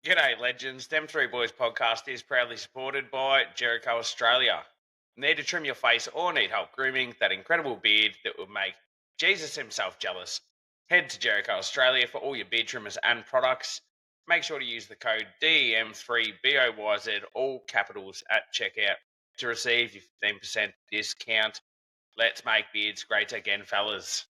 G'day, legends. Dem3Boyz podcast is proudly supported by Jericho Australia. Need to trim your face or need help grooming that incredible beard that will make Jesus himself jealous? Head to Jericho Australia for all your beard trimmers and products. Make sure to use the code DEM3BOYZ, all capitals, at checkout to receive your 15% discount. Let's make beards great again, fellas.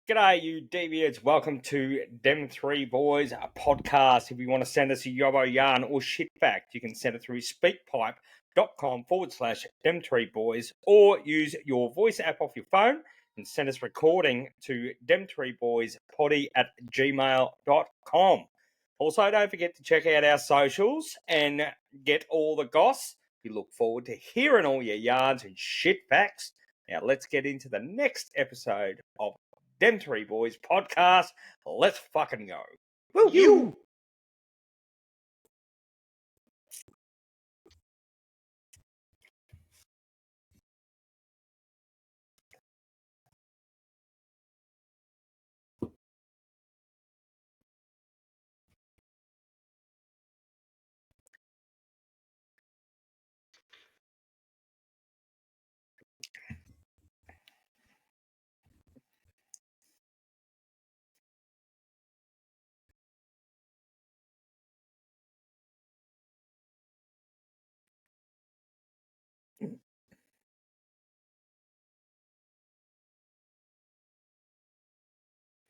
G'day, you deviants. Welcome to Dem3Boyz podcast. If you want to send us a yobbo yarn or shit fact, you can send it through speakpipe.com/Dem3Boyz or use your voice app off your phone and send us recording to Dem3Boyzpoddy@gmail.com. Also, don't forget to check out our socials and get all the goss. We look forward to hearing all your yarns and shit facts. Now, let's get into the next episode of Dem3Boyz podcast. Let's fucking go. Woo you.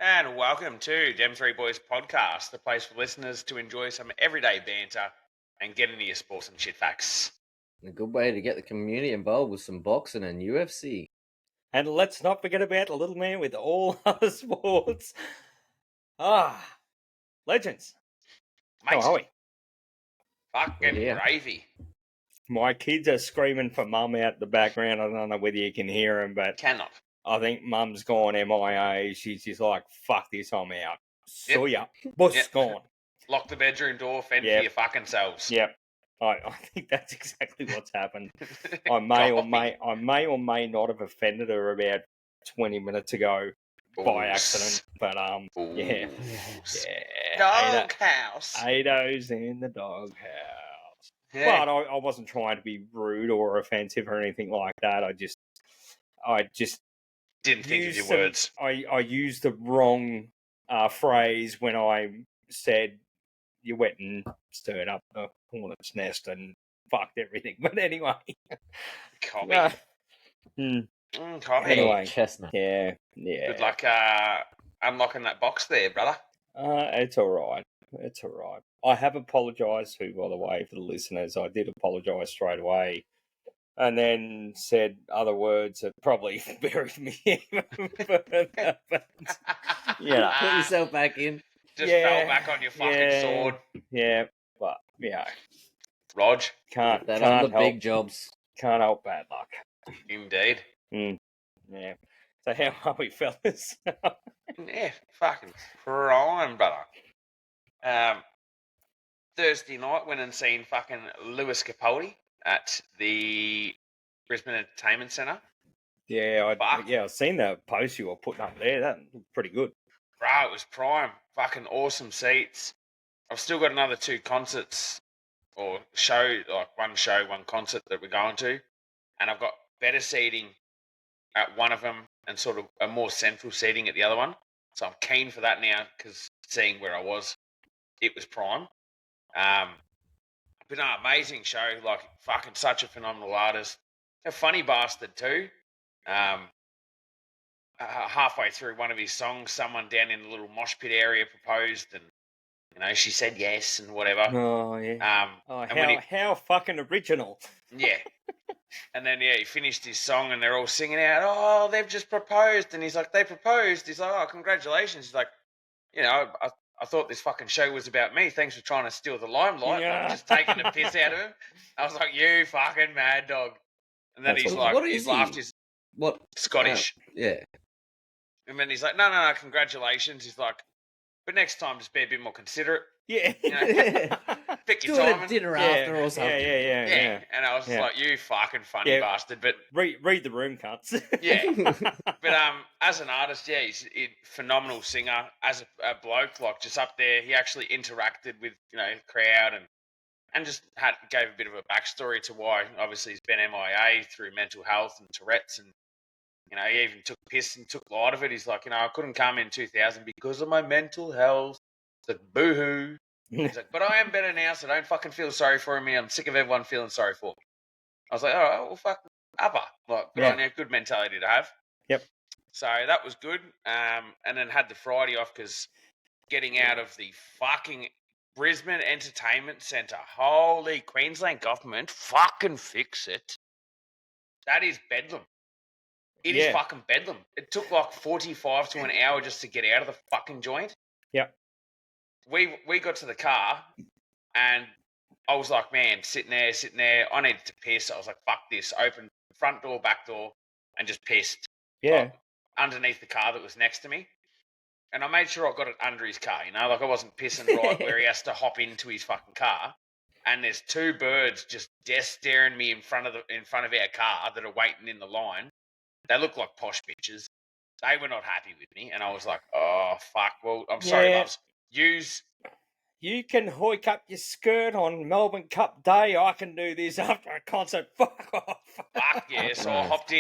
And welcome to Dem3Boyz podcast, the place for listeners to enjoy some everyday banter and get into your sports and shit facts. A good way to get the community involved with some boxing and UFC. And let's not forget about the little man with all other sports. Legends. Mate, How are we? fucking Yeah. gravy. My kids are screaming for mum out the background. I don't know whether you can hear them, but Cannot. I think mum's gone MIA. She's just like, fuck this, I'm out. Yep. So yeah, boss Yep. gone. Lock the bedroom door, fend Yep. for your fucking selves. Yep. I think that's exactly what's happened. I may or may not have offended her about 20 minutes ago by accident, but yeah. Doghouse. Ato's in the doghouse. Yeah. But I wasn't trying to be rude or offensive or anything like that. I just Didn't think of used your some- words. I used the wrong phrase when I said you went and stirred up the hornet's nest and fucked everything. But anyway. Copy. Copy. Anyway. Chestnut. Yeah. Good luck unlocking that box there, brother. It's all right. It's all right. I have apologised to, by the way, for the listeners. I did apologise straight away, and then said other words that probably buried me even further. But, yeah, Put yourself back in. Just Yeah, fell back on your fucking sword. yeah, but yeah, Rog. can't That on the help, big jobs. can't help bad luck. Indeed. Yeah. So how are we, fellas? Yeah, fucking prime, brother. Thursday night went and seen fucking Lewis Capaldi at the Brisbane Entertainment Centre. Yeah, Fuck. I've seen the post you were putting up there. That looked pretty good. Bro, it was prime. Fucking awesome seats. I've still got another two concerts or one show, one concert that we're going to. And I've got better seating at one of them and sort of a more central seating at the other one. So I'm keen for that now because seeing where I was, it was prime. But no, amazing show. Like, fucking such a phenomenal artist. A funny bastard too. Halfway through one of his songs, someone down in the little mosh pit area proposed, and she said yes and whatever. Oh yeah. And How fucking original. yeah. And then he finished his song, and they're all singing out, "Oh, they've just proposed," and he's like, "They proposed." He's like, "Oh, congratulations." He's like, I thought this fucking show was about me. Thanks for trying to steal the limelight. Yeah. I'm just taking the piss out of him. I was like, "You fucking mad dog." And then That's he's awesome. like, What he's is laughed. he? He's What? Scottish. Yeah. And then he's like, no, congratulations. He's like, but next time just be a bit more considerate. Yeah. You know? Pick your Do it timing. at dinner Yeah, after or something. Yeah. And I was just Yeah. like, you fucking funny Yeah. bastard. But Read the room, cunts. yeah. But as an artist, yeah, he's a phenomenal singer. As a bloke, like just up there, he actually interacted with the crowd and just gave a bit of a backstory to why obviously he's been MIA through mental health and Tourette's, and he even took piss and took light of it. He's like, I couldn't come in 2000 because of my mental health. It's like, boo-hoo. He's like, but I am better now, so don't fucking feel sorry for me. I'm sick of everyone feeling sorry for me. I was like, all right, well, fuck, upper. Like, good on you, good mentality to have. Yep. So that was good. And then had the Friday off because getting out of the fucking Brisbane Entertainment Centre. Holy Queensland government, fucking fix it. That is bedlam. It is fucking bedlam. It took like 45 to an hour just to get out of the fucking joint. Yep. We got to the car and I was like, man, sitting there. I needed to piss. I was like, fuck this. Open front door, back door, and just pissed. Yeah. Underneath the car that was next to me. And I made sure I got it under his car, like I wasn't pissing right where he has to hop into his fucking car. And there's two birds just death staring me in front of our car that are waiting in the line. They look like posh bitches. They were not happy with me, and I was like, "Oh fuck! Well, I'm sorry, loves. You can hoik up your skirt on Melbourne Cup Day. I can do this after a concert. Fuck off. Fuck yeah! So I hopped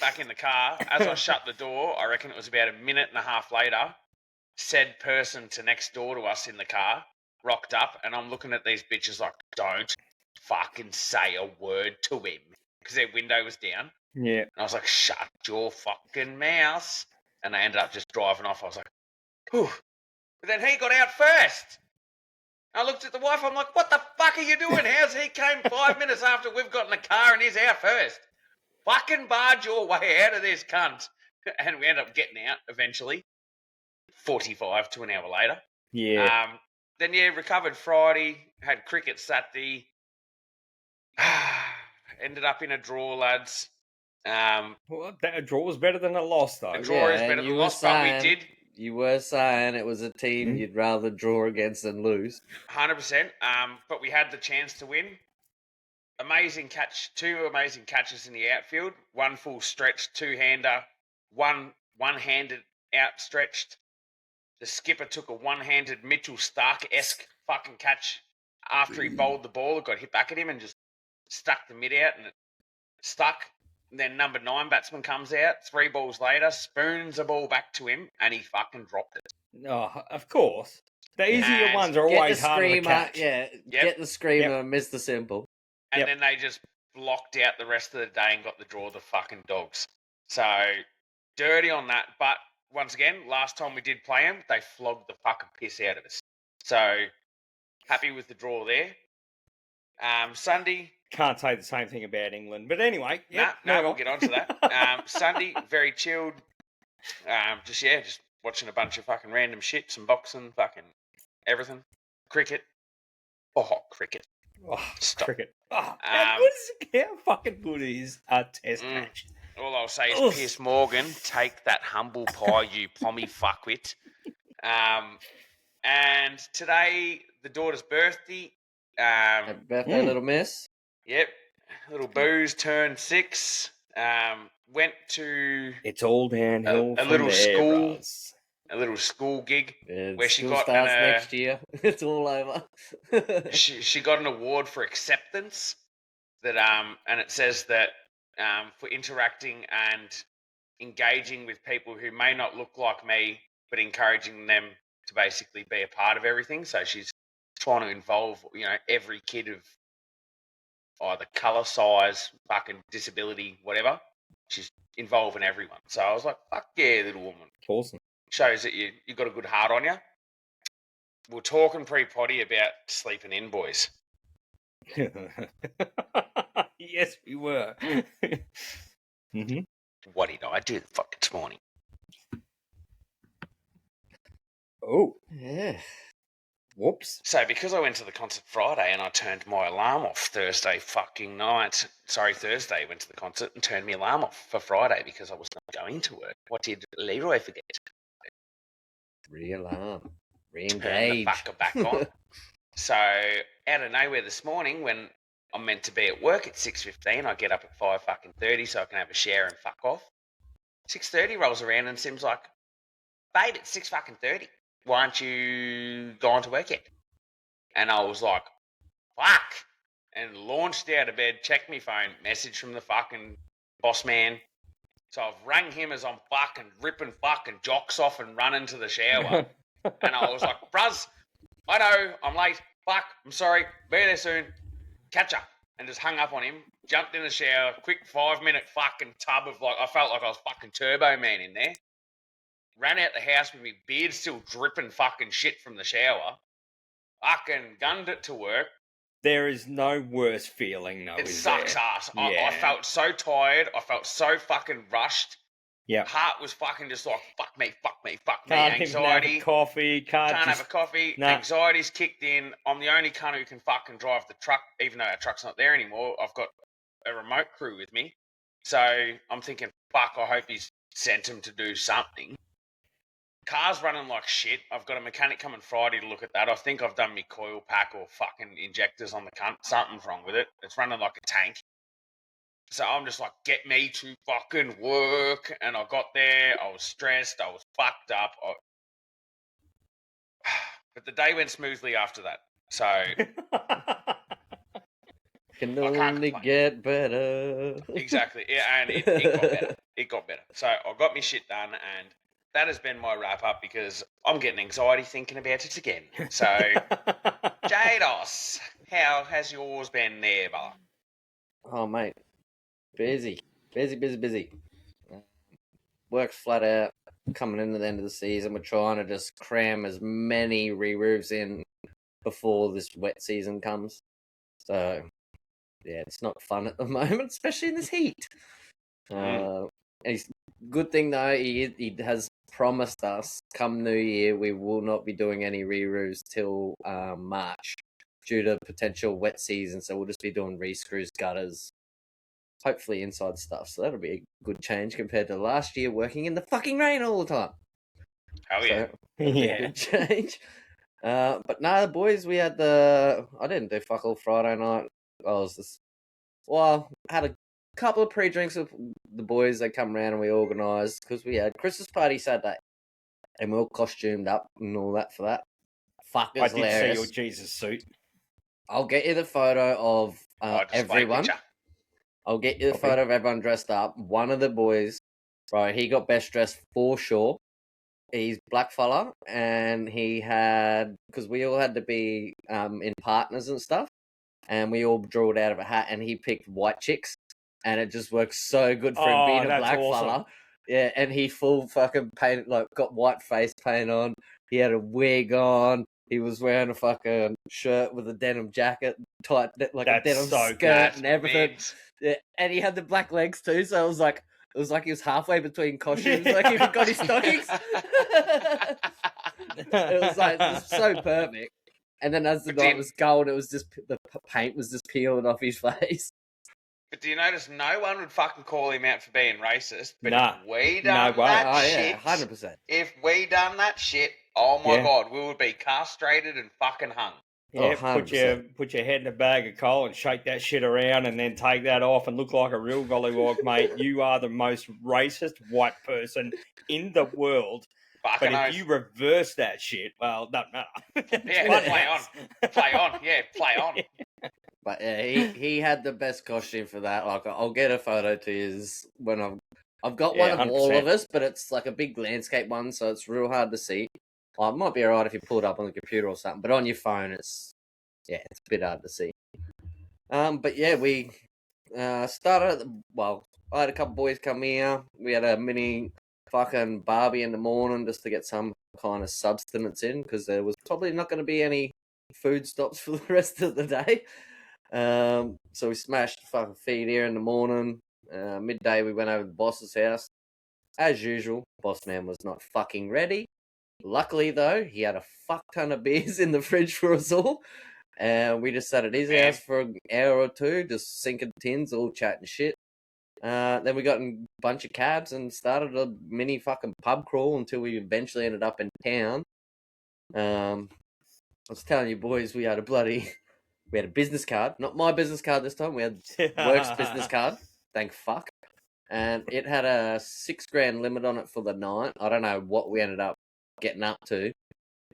back in the car. As I shut the door, I reckon it was about a minute and a half later. Said person to next door to us in the car rocked up, and I'm looking at these bitches like, don't fucking say a word to him because their window was down. Yeah. And I was like, shut your fucking mouth. And they ended up just driving off. I was like, whew. But then he got out first. I looked at the wife. I'm like, what the fuck are you doing? How's he came 5 minutes after we've got in the car and he's out first? Fucking barge your way out of this cunt. And we ended up getting out eventually. 45 to an hour later. Yeah. Then, recovered Friday. Had cricket Saturday. Ended up in a draw, lads. Well, a draw was better than a loss, though. A draw is better than a loss, but we did. You were saying it was a team you'd rather draw against than lose. 100%. But we had the chance to win. Amazing catch. 2 amazing catches in the outfield. 1 full stretch, 2-hander. 1 one-handed outstretched. The skipper took a one-handed Mitchell Stark-esque fucking catch after he bowled the ball. It got hit back at him and just stuck the mid out and it stuck. And then number 9 batsman comes out, 3 balls later, spoons the ball back to him, and he fucking dropped it. Oh, of course. The easier ones are always harder to catch. Yeah, get the screamer and miss the simple. And then they just blocked out the rest of the day and got the draw, the fucking dogs. So, dirty on that. But, once again, last time we did play them, they flogged the fucking piss out of us. So, happy with the draw there. Sunday... Can't say the same thing about England. But anyway. We'll get on to that. Sunday, very chilled. Just watching a bunch of fucking random shit, some boxing, fucking everything. Cricket. Oh, cricket. Oh, stop. Cricket. Oh, how fucking good is a test match? All I'll say is, Piers Morgan, take that humble pie, you pommy fuckwit. And today, the daughter's birthday. Happy birthday, little miss. Yep. Little Booze turned 6. Went to... It's all downhill a little school. Bros. A little school gig where she got starts next year. It's all over. she got an award for acceptance that and it says that for interacting and engaging with people who may not look like me, but encouraging them to basically be a part of everything. So she's trying to involve every kid of either colour, size, fucking disability, whatever. She's involving everyone. So I was like, fuck yeah, little woman. Awesome. Shows that you got a good heart on you. We're talking pre-potty about sleeping in, boys. Yes, we were. Mm-hmm. What did I do the fuck this morning? Oh. Yeah. Whoops. So because I went to the concert Friday and I turned my alarm off Thursday, went to the concert and turned my alarm off for Friday because I was not going to work. What did Leroy forget? Re-alarm. Re-engage. Turn the fucker back on. So out of nowhere this morning, when I'm meant to be at work at 6:15, I get up at 5:30 so I can have a shower and fuck off. 6:30 rolls around and Sim's like, "Babe, it's 6:30. Why aren't you going to work yet?" And I was like, "Fuck!" And launched out of bed, checked my phone, message from the fucking boss man. So I've rang him as I'm fucking ripping fucking jocks off and running to the shower. And I was like, "Bruz, I know I'm late. Fuck, I'm sorry. Be there soon. Catch up." And just hung up on him, jumped in the shower, quick 5-minute fucking tub of I felt like I was fucking Turbo Man in there. Ran out the house with my beard still dripping fucking shit from the shower. Fucking gunned it to work. There is no worse feeling, though. It is sucks there? ass. Yeah. I felt so tired. I felt so fucking rushed. Yeah. Heart was fucking just like, fuck me. Can't even have Anxiety. a coffee. Can't Have a coffee. Nah. Anxiety's kicked in. I'm the only cunt who can fucking drive the truck, even though our truck's not there anymore. I've got a remote crew with me. So I'm thinking, fuck, I hope he's sent him to do something. Car's running like shit. I've got a mechanic coming Friday to look at that. I think I've done my coil pack or fucking injectors on the cunt. Something's wrong with it. It's running like a tank. So I'm just like, get me to fucking work. And I got there. I was stressed. I was fucked up. But the day went smoothly after that. So Can I can't only complain. get better. Exactly. Yeah, and it got better. It got better. So I got my shit done, and that has been my wrap up because I'm getting anxiety thinking about it again. So, Jados, how has yours been there, brother? Oh, mate. Busy. Work's flat out. Coming into the end of the season, we're trying to just cram as many re-roofs in before this wet season comes. So, yeah, it's not fun at the moment, especially in this heat. He's good thing though, he has promised us come New Year we will not be doing any re-roofs till March due to potential wet season. So we'll just be doing re-screws, gutters, hopefully inside stuff. So that'll be a good change compared to last year working in the fucking rain all the time. Hell yeah. So that'll be a good change. But no, the boys, we had I didn't do fuck all Friday night. Had a couple of pre-drinks with the boys. They come around and we organised because we had Christmas party Saturday, and we all costumed up and all that for that. Fuck, it was I did see hilarious. your Jesus suit. I'll get you the photo of everyone. Picture. I'll get you the photo of everyone dressed up. One of the boys, bro, he got best dressed for sure. He's black fella, and he had, because we all had to be in partners and stuff, and we all drew it out of a hat, and he picked white chicks, and it just works so good for him being a black fella. Yeah, and he full fucking paint, like got white face paint on. He had a wig on. He was wearing a fucking shirt with a denim jacket, tight, like a denim skirt and everything. Yeah, and he had the black legs too, so it was like he was halfway between costumes, like he got his stockings. It was so perfect. And then as the night was going, it was just the paint was just peeling off his face. But do you notice no one would fucking call him out for being racist? But if we yeah, 100%. If we done that shit, oh my god, we would be castrated and fucking hung. Yeah, put your head in a bag of coal and shake that shit around and then take that off and look like a real gollywog, mate. You are the most racist white person in the world. Fucking but if you reverse that shit, well, it doesn't matter. Yeah, play on. But yeah, he had the best costume for that. Like, I'll get a photo to you when I've got one of 100%. All of us, but it's like a big landscape one, so it's real hard to see. Well, it might be alright if you pull it up on the computer or something, but on your phone, it's a bit hard to see. But yeah, we started. I had a couple boys come here. We had a mini fucking barbie in the morning just to get some kind of substance in because there was probably not going to be any food stops for the rest of the day. So we smashed the fucking feed here in the morning. Midday, we went over to the boss's house. As usual, boss man was not fucking ready. Luckily, though, he had a fuck ton of beers in the fridge for us all. And we just sat at his house for an hour or two, just sinking tins, all chatting shit. Then we got in a bunch of cabs and started a mini fucking pub crawl until we eventually ended up in town. was telling you boys, we had a business card. Not my business card this time. We had work's business card. Thank fuck. And it had a $6,000 limit on it for the night. I don't know what we ended up getting up to,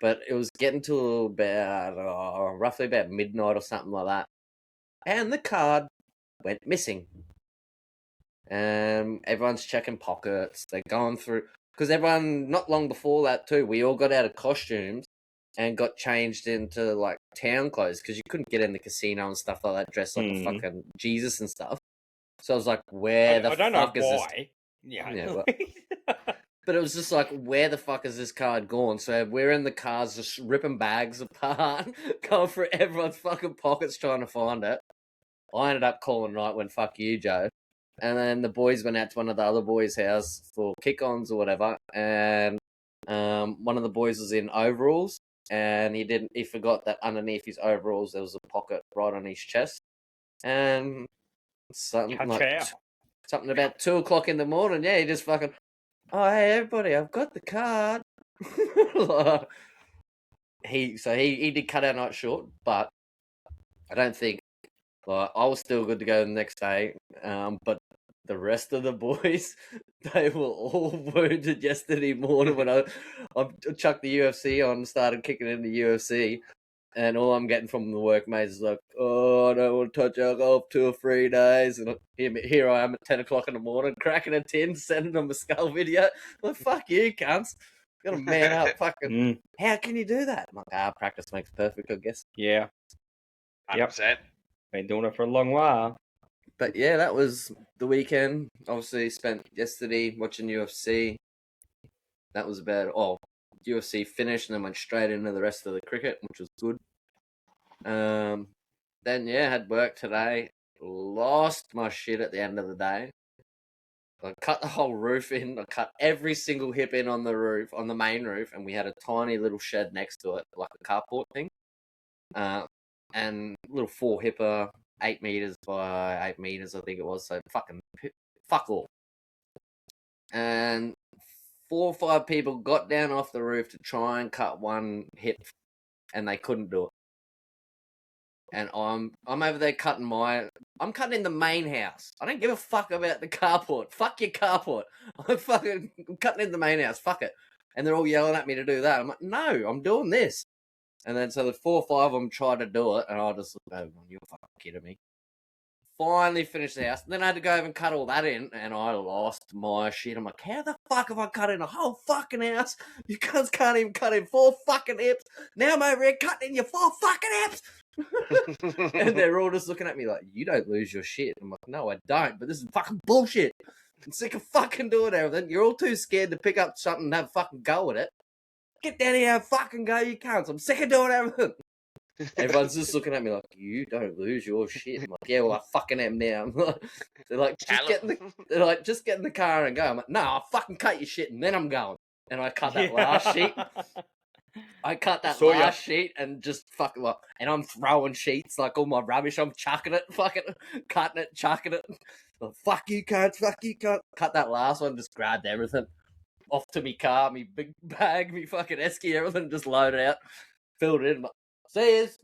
but it was getting to about roughly about midnight or something like that. And the card went missing. And everyone's checking pockets. They're going through, because everyone, not long before that too, we all got out of costumes and got changed into like town clothes because you couldn't get in the casino and stuff like that, dressed like a fucking Jesus and stuff. So I was like, where the fuck is this? Yeah, but it was just like, where the fuck is this card gone? So we're in the cars just ripping bags apart, going through everyone's fucking pockets trying to find it. I ended up calling right when fuck you, Joe. And then the boys went out to one of the other boys' house for kick-ons or whatever. And one of the boys was in overalls, and he forgot that underneath his overalls there was a pocket right on his chest. And something about 2 o'clock in the morning. Yeah, he just fucking, oh hey everybody, I've got the card. he did cut our night short, but I don't think I was still good to go the next day. But the rest of the boys, they were all wounded yesterday morning when I chucked the UFC on and started kicking in the UFC. And all I'm getting from the workmates is like, oh, I don't want to touch alcohol for 2 or 3 days. And here I am at 10 o'clock in the morning, cracking a tin, sending them a skull video. I'm like, fuck you, cunts. Gotta man up, fucking. How can you do that? I'm like, practice makes perfect, I guess. Yeah. 100%. Been doing it for a long while. But yeah, that was the weekend. Obviously, spent yesterday watching UFC. That was about UFC finished and then went straight into the rest of the cricket, which was good. Then had work today. Lost my shit at the end of the day. I cut the whole roof in. I cut every single hip in on the roof, on the main roof, and we had a tiny little shed next to it, like a carport thing. And little 4-hipper, 8 meters by 8 meters, I think it was. So fuck all. And 4 or 5 people got down off the roof to try and cut one hip, and they couldn't do it. And I'm over there I'm cutting in the main house. I don't give a fuck about the carport. Fuck your carport. I'm cutting in the main house. Fuck it. And they're all yelling at me to do that. I'm like, no, I'm doing this. And then so the 4 or 5 of them tried to do it, and I just looked over, you're fucking kidding me. Finally finished the house. Then I had to go over and cut all that in, and I lost my shit. I'm like, how the fuck have I cut in a whole fucking house? You guys can't even cut in 4 fucking hips. Now I'm over here cutting in your 4 fucking hips. And they're all just looking at me like, you don't lose your shit. I'm like, no, I don't, but this is fucking bullshit. I'm sick of fucking doing everything. You're all too scared to pick up something and have a fucking go at it. Get down here and fucking go, you cunts. I'm sick of doing everything. Everyone's just looking at me like, you don't lose your shit. I'm like, yeah, well, I fucking am now. They're like, just get in the car and go. I'm like, no, I'll fucking cut your shit and then I'm going. And I cut that last sheet. I cut that last sheet and just fucking like, and I'm throwing sheets like all my rubbish. I'm chucking it, fucking cutting it, chucking it. Like, fuck you, cunts, fuck you, cunt. Cut that last one, just grabbed everything. Off to me car, me big bag, me fucking esky, everything, just loaded out, filled it in. Like, see yous.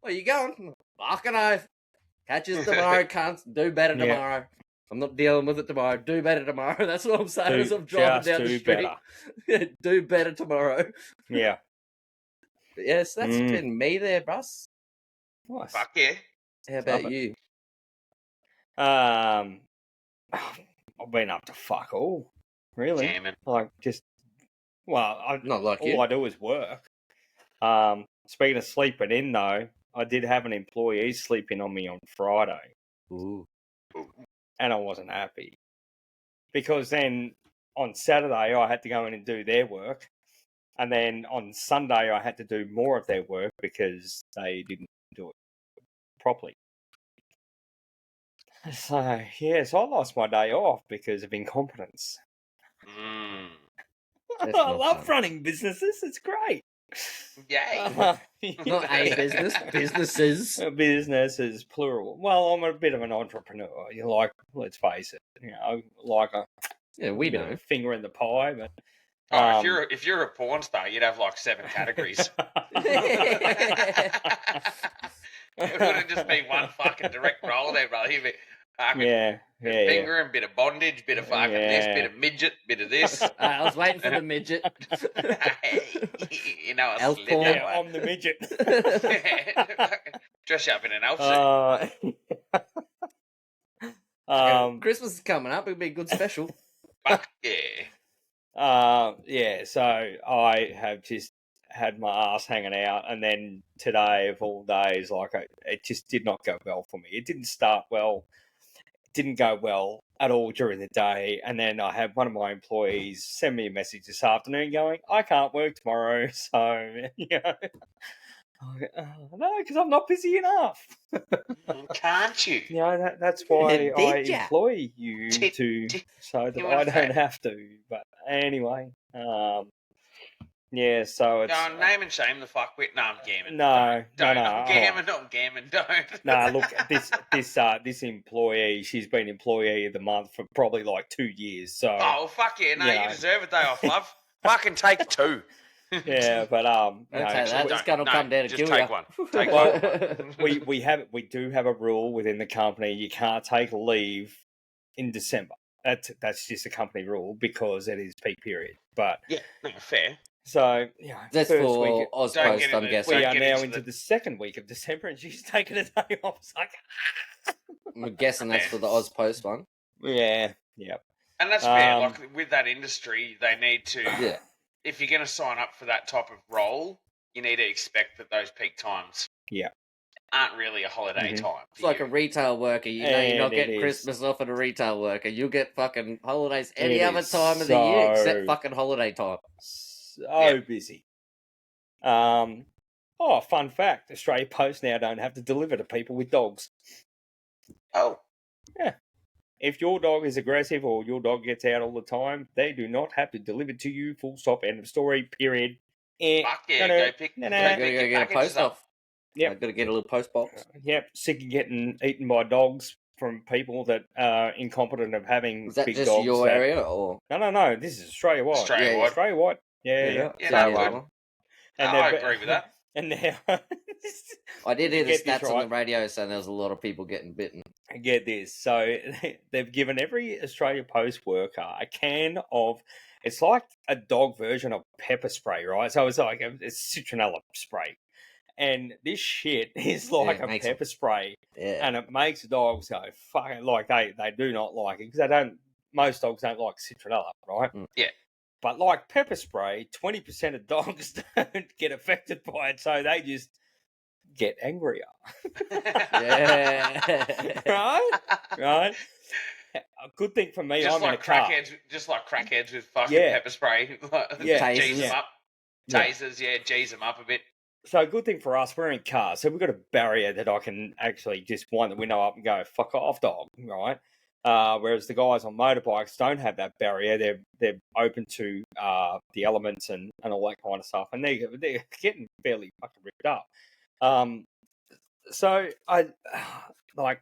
Where you going? Fucking oath. Catch us tomorrow, cunts. Do better tomorrow. I'm not dealing with it tomorrow. Do better tomorrow. That's what I'm saying as I'm driving down the street. Do better tomorrow. Yeah. But yes, that's been me there, Bruss. Nice. Fuck yeah. How about you? I've been up to fuck all. Really? Jamming. Like, just, well, not like all I do is work. Speaking of sleeping in, though, I did have an employee sleeping on me on Friday. Ooh. And I wasn't happy. Because then on Saturday, I had to go in and do their work. And then on Sunday, I had to do more of their work because they didn't do it properly. So I lost my day off because of incompetence. I love running businesses. It's great. Yay. Not a business, businesses. Businesses, plural. Well, I'm a bit of an entrepreneur. Like, let's face it, like we know, finger in the pie. But if you're a porn star, you'd have like 7 categories. It wouldn't just be one fucking direct roll there, brother. You'd be fucking fingering, bit of bondage, bit of fucking this, bit of midget, bit of this. I was waiting for the midget. You know, I Elf slid porn. that Yeah, one. I'm the midget. Dress you up in an elf suit. Christmas is coming up. It'll be a good special. Fuck yeah. Yeah, so I have just had my ass hanging out, and then today of all days, like it just did not go well for me. It didn't start well. It didn't go well at all during the day, and then I had one of my employees send me a message this afternoon going, "I can't work tomorrow," so no, because I'm not busy enough. Can't you? That's why I ya? employ you so that I don't have to. But anyway, yeah. So it's name and shame the fuckwit. No, I'm gammon. no. I'm gammon. Don't. No, look, this employee, she's been employee of the month for probably like 2 years. So Fuck yeah, no, you deserve a day off, love. Fucking take 2. Yeah, but This gun will come down to just kill take you. one. Take one. we do have a rule within the company: you can't take leave in December. That's just a company rule because it is peak period. But yeah, no, fair. So that's first for week, Ozpost, I'm guessing. We are now into the second week of December, and she's taken a day off. It's like, I'm guessing that's for the Ozpost one. Yeah. And that's fair. Like with that industry, they need to. Yeah. If you're going to sign up for that type of role, you need to expect that those peak times aren't really a holiday time. It's like a retail worker. You know, you're not getting Christmas off at a retail worker. You'll get fucking holidays any other time of the year except fucking holiday time. So busy. Fun fact: Australia Post now don't have to deliver to people with dogs. Oh. Yeah. If your dog is aggressive or your dog gets out all the time, they do not have to deliver to you. Full stop. End of story. Period. Fuck yeah. Go pick go get a post off. Yeah. Got to get a little post box. Yep. Sick of getting eaten by dogs from people that are incompetent of having is that big just dogs. Your area or no? This is Australia-wide. Australia-wide. Yeah. No, I agree with that. And now I did hear the stats on the radio saying there was a lot of people getting bitten. Get this. So they've given every Australia Post worker a can of, it's like a dog version of pepper spray, right? So it's like a citronella spray. And this shit is like a pepper spray. Yeah. And it makes dogs go fucking, like they do not like it because most dogs don't like citronella, right? Yeah. But like pepper spray, 20% of dogs don't get affected by it, so they just get angrier. Yeah. Right? A good thing for me, just I'm like in a car. Just like crackheads with fucking pepper spray. Tease them up. Tasers, G's them up a bit. So good thing for us, we're in cars, so we've got a barrier that I can actually just wind the window up and go, fuck off, dog, right? Whereas the guys on motorbikes don't have that barrier. They're open to the elements and all that kind of stuff, and they're getting fairly fucking ripped up. So I like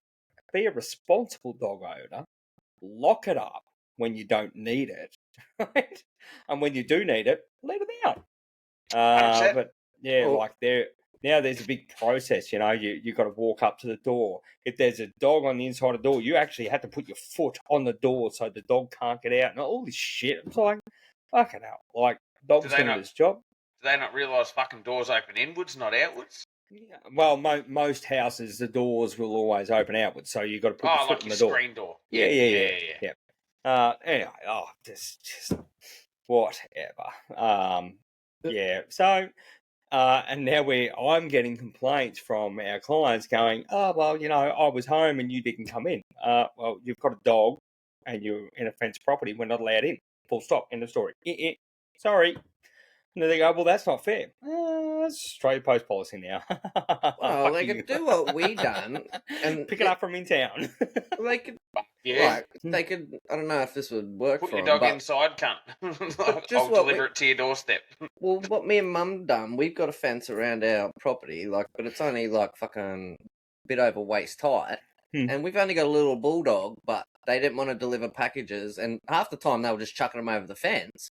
be a responsible dog owner. Lock it up when you don't need it, right? And when you do need it, let it out. But like there's a big process, you got to walk up to the door. If there's a dog on the inside of the door, you actually have to put your foot on the door so the dog can't get out and all this shit. It's like, fucking hell. Like, dogs doing this job. Do they not realise fucking doors open inwards, not outwards? Yeah. Well, most houses, the doors will always open outwards, so you've got to put your foot on the door. Screen door. Yeah. Anyway, just whatever. So... and now I'm getting complaints from our clients going, I was home and you didn't come in. Well, you've got a dog and you're in a fenced property. We're not allowed in. Full stop. End of story. Sorry. And then they go, well, that's not fair. That's Australia Post policy now. Well, they could do what we done and pick it up from in town. They could. Yeah, they could. I don't know if this would work. Put for your them, dog inside, cunt. I'll deliver it to your doorstep. Well, what me and Mum done, we've got a fence around our property, but it's only fucking a bit over waist height, and we've only got a little bulldog, but they didn't want to deliver packages, and half the time they were just chucking them over the fence,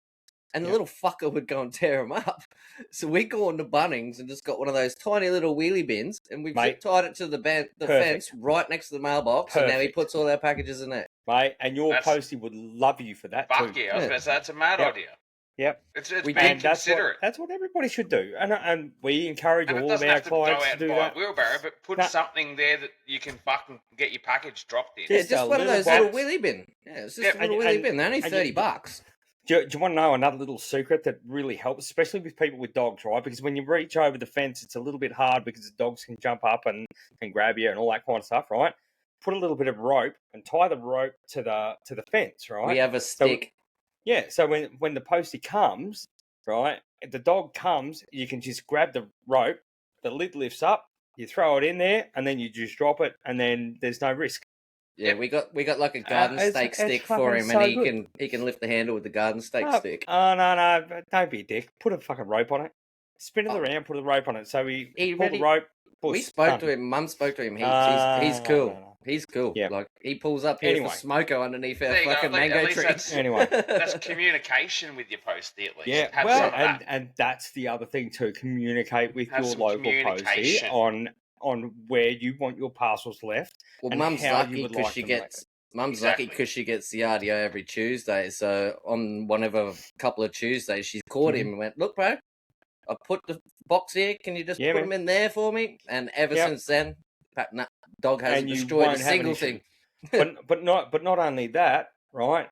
and the little fucker would go and tear them up. So we go on to Bunnings and just got one of those tiny little wheelie bins, and we've zip tied it to the fence right next to the mailbox, and now he puts all our packages in there. Mate, and your postie would love you for that too. Fuck yeah, I was going to say, that's a mad idea. Yep. It's being considerate. That's what everybody should do. And we encourage all of our clients to do that. It doesn't have to go out by a wheelbarrow, but put something there that you can fucking get your package dropped in. Yeah, just one of those little wheelie bin. Yeah, it's just a little wheelie bin. They're only $30. Do you want to know another little secret that really helps, especially with people with dogs, right? Because when you reach over the fence, it's a little bit hard because the dogs can jump up and grab you and all that kind of stuff, right? Put a little bit of rope and tie the rope to the fence, right? We have a stick. So when the postie comes, right, if the dog comes, you can just grab the rope, the lid lifts up, you throw it in there, and then you just drop it, and then there's no risk. Yeah, we got like a garden stake stick for him, and he can lift the handle with the garden stake stick. Oh no, don't be a dick. Put a fucking rope on it. Spin it around, put a rope on it. So we pull the rope. We spoke to him. Mum spoke to him. He's cool. No. He's cool. Yeah. Like he pulls up here for smoko underneath our fucking mango tree. That's communication with your postie at least. Yeah. Well, and that's the other thing too. Communicate with your local postie on where you want your parcels left. Well, Mum's lucky because she gets lucky because she gets the RDO every Tuesday. So on one of a couple of Tuesdays, she's caught him and went, "Look, bro, I put the box here. Can you just put them in there for me?" And ever since then, dog hasn't destroyed a single thing. but not only that, right?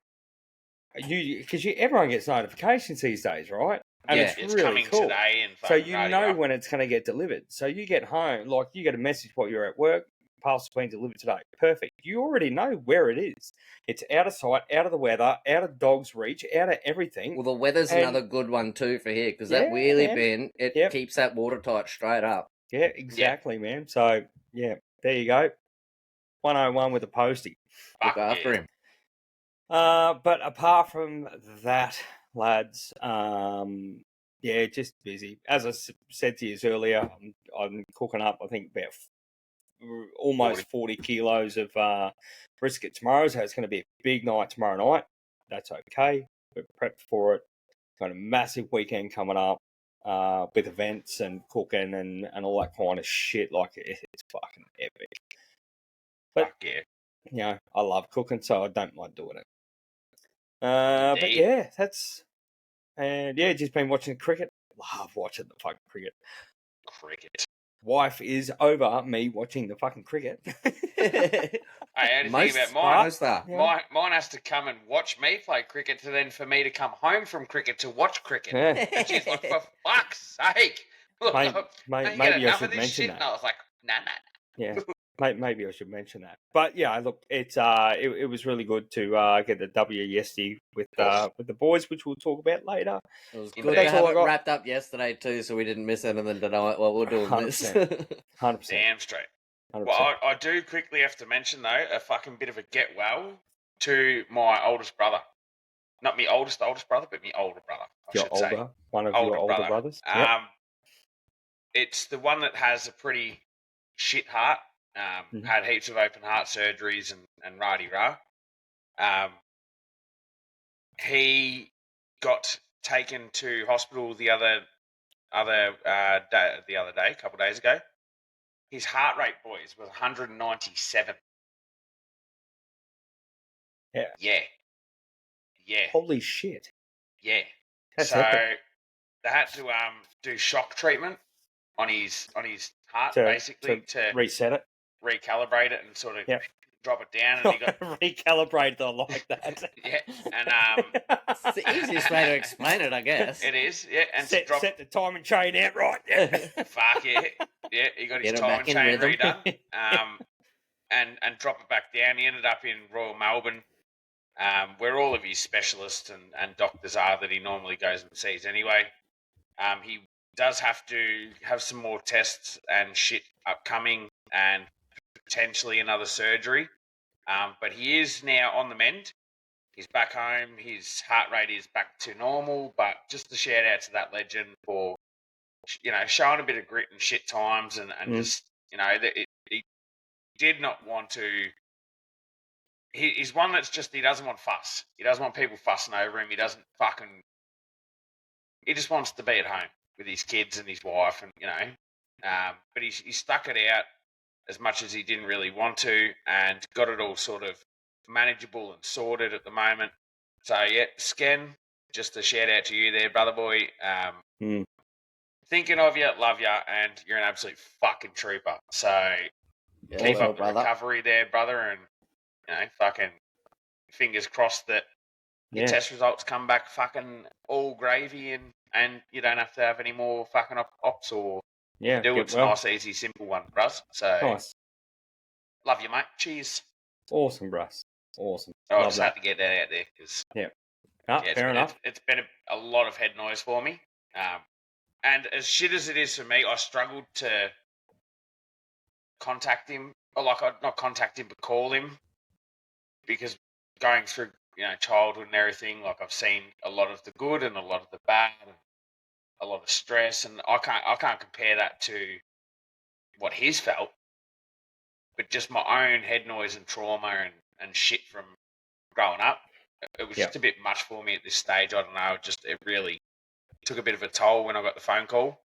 Because everyone gets notifications these days, right? And it's really coming cool. Today and so you know when it's going to get delivered. So you get home, like you get a message while you're at work, parcel's been delivered today. Perfect. You already know where it is. It's out of sight, out of the weather, out of dog's reach, out of everything. Well, the weather's another good one too for here because that wheelie bin, it keeps that watertight straight up. Yeah, exactly, man. So, yeah, there you go. 101 with a postie. Look after him. But apart from that, lads, just busy. As I said to you earlier, I'm cooking up, I think, about almost 40 kilos of brisket tomorrow, so it's going to be a big night tomorrow night. That's okay. We're prepped for it. Got a massive weekend coming up with events and cooking and all that kind of shit. Like, it's fucking epic. But, I love cooking, so I don't mind doing it. But yeah, that's... And yeah, just been watching cricket. Love watching the fucking cricket. Wife is over me watching the fucking cricket. Hey, how do you think about mine? Mine has to come and watch me play cricket for me to come home from cricket to watch cricket. Yeah. And she's like, for fuck's sake. Look, maybe I should mention that. And I was like, nah. Yeah. Maybe I should mention that. But yeah, look, it was really good to get the W yesterday with the boys, which we'll talk about later. It was good to have it wrapped up yesterday too, so we didn't miss anything tonight while we're doing 100%. This. 100%. Damn straight. 100%. Well, I do quickly have to mention though a fucking bit of a get well to my oldest brother. Not me oldest brother, but me older brother. One of your older brothers. Yep. It's the one that has a pretty shit heart. Had heaps of open heart surgeries and rah-de-rah. He got taken to hospital the other day, a couple of days ago. His heart rate, boys, was 197. Yeah. Holy shit. Yeah. That's so epic. they had to do shock treatment on his heart, basically to reset it. Recalibrate it and sort of drop it down. And he got recalibrate. I like that. Yeah, and it's the easiest way to explain it, I guess. It is. Yeah, and set the timing chain out right. Yeah. Fuck yeah, yeah. He got his timing chain redone. And drop it back down. He ended up in Royal Melbourne, where all of his specialists and doctors are that he normally goes and sees anyway. He does have to have some more tests and shit upcoming and potentially another surgery. But he is now on the mend. He's back home. His heart rate is back to normal. But just a shout out to that legend for, showing a bit of grit in shit times and just, he did not want to. He's one that's just, he doesn't want fuss. He doesn't want people fussing over him. He doesn't fucking he just wants to be at home with his kids and his wife, and but he stuck it out as much as he didn't really want to, and got it all sort of manageable and sorted at the moment. So yeah, Sken, just a shout out to you there, brother boy. Thinking of you, love you, and you're an absolute fucking trooper. So keep up the recovery there, brother, and fucking fingers crossed that your test results come back fucking all gravy, and you don't have to have any more fucking ops or do it's a nice, easy, simple one, Russ. So nice. Love you, mate. Cheers. Awesome, Russ. Awesome. I just had to get that out there because fair enough. It's been a lot of head noise for me, and as shit as it is for me, I struggled to contact him, or not contact him, but call him, because going through childhood and everything, like I've seen a lot of the good and a lot of the bad, and a lot of stress, and I can't compare that to what he's felt. But just my own head noise and trauma and shit from growing up, it was just a bit much for me at this stage. I don't know. It really took a bit of a toll when I got the phone call.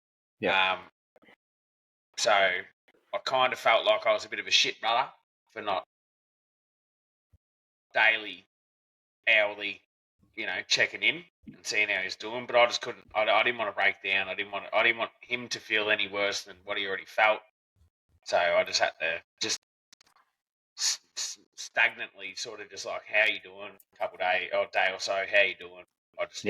So I kind of felt like I was a bit of a shit brother for not daily, hourly, checking in and seeing how he's doing. But I just couldn't. I didn't want to break down. I didn't want him to feel any worse than what he already felt. So I just had to stagnantly sort of just like, how you doing? A couple of days or a day or so, how you doing? I just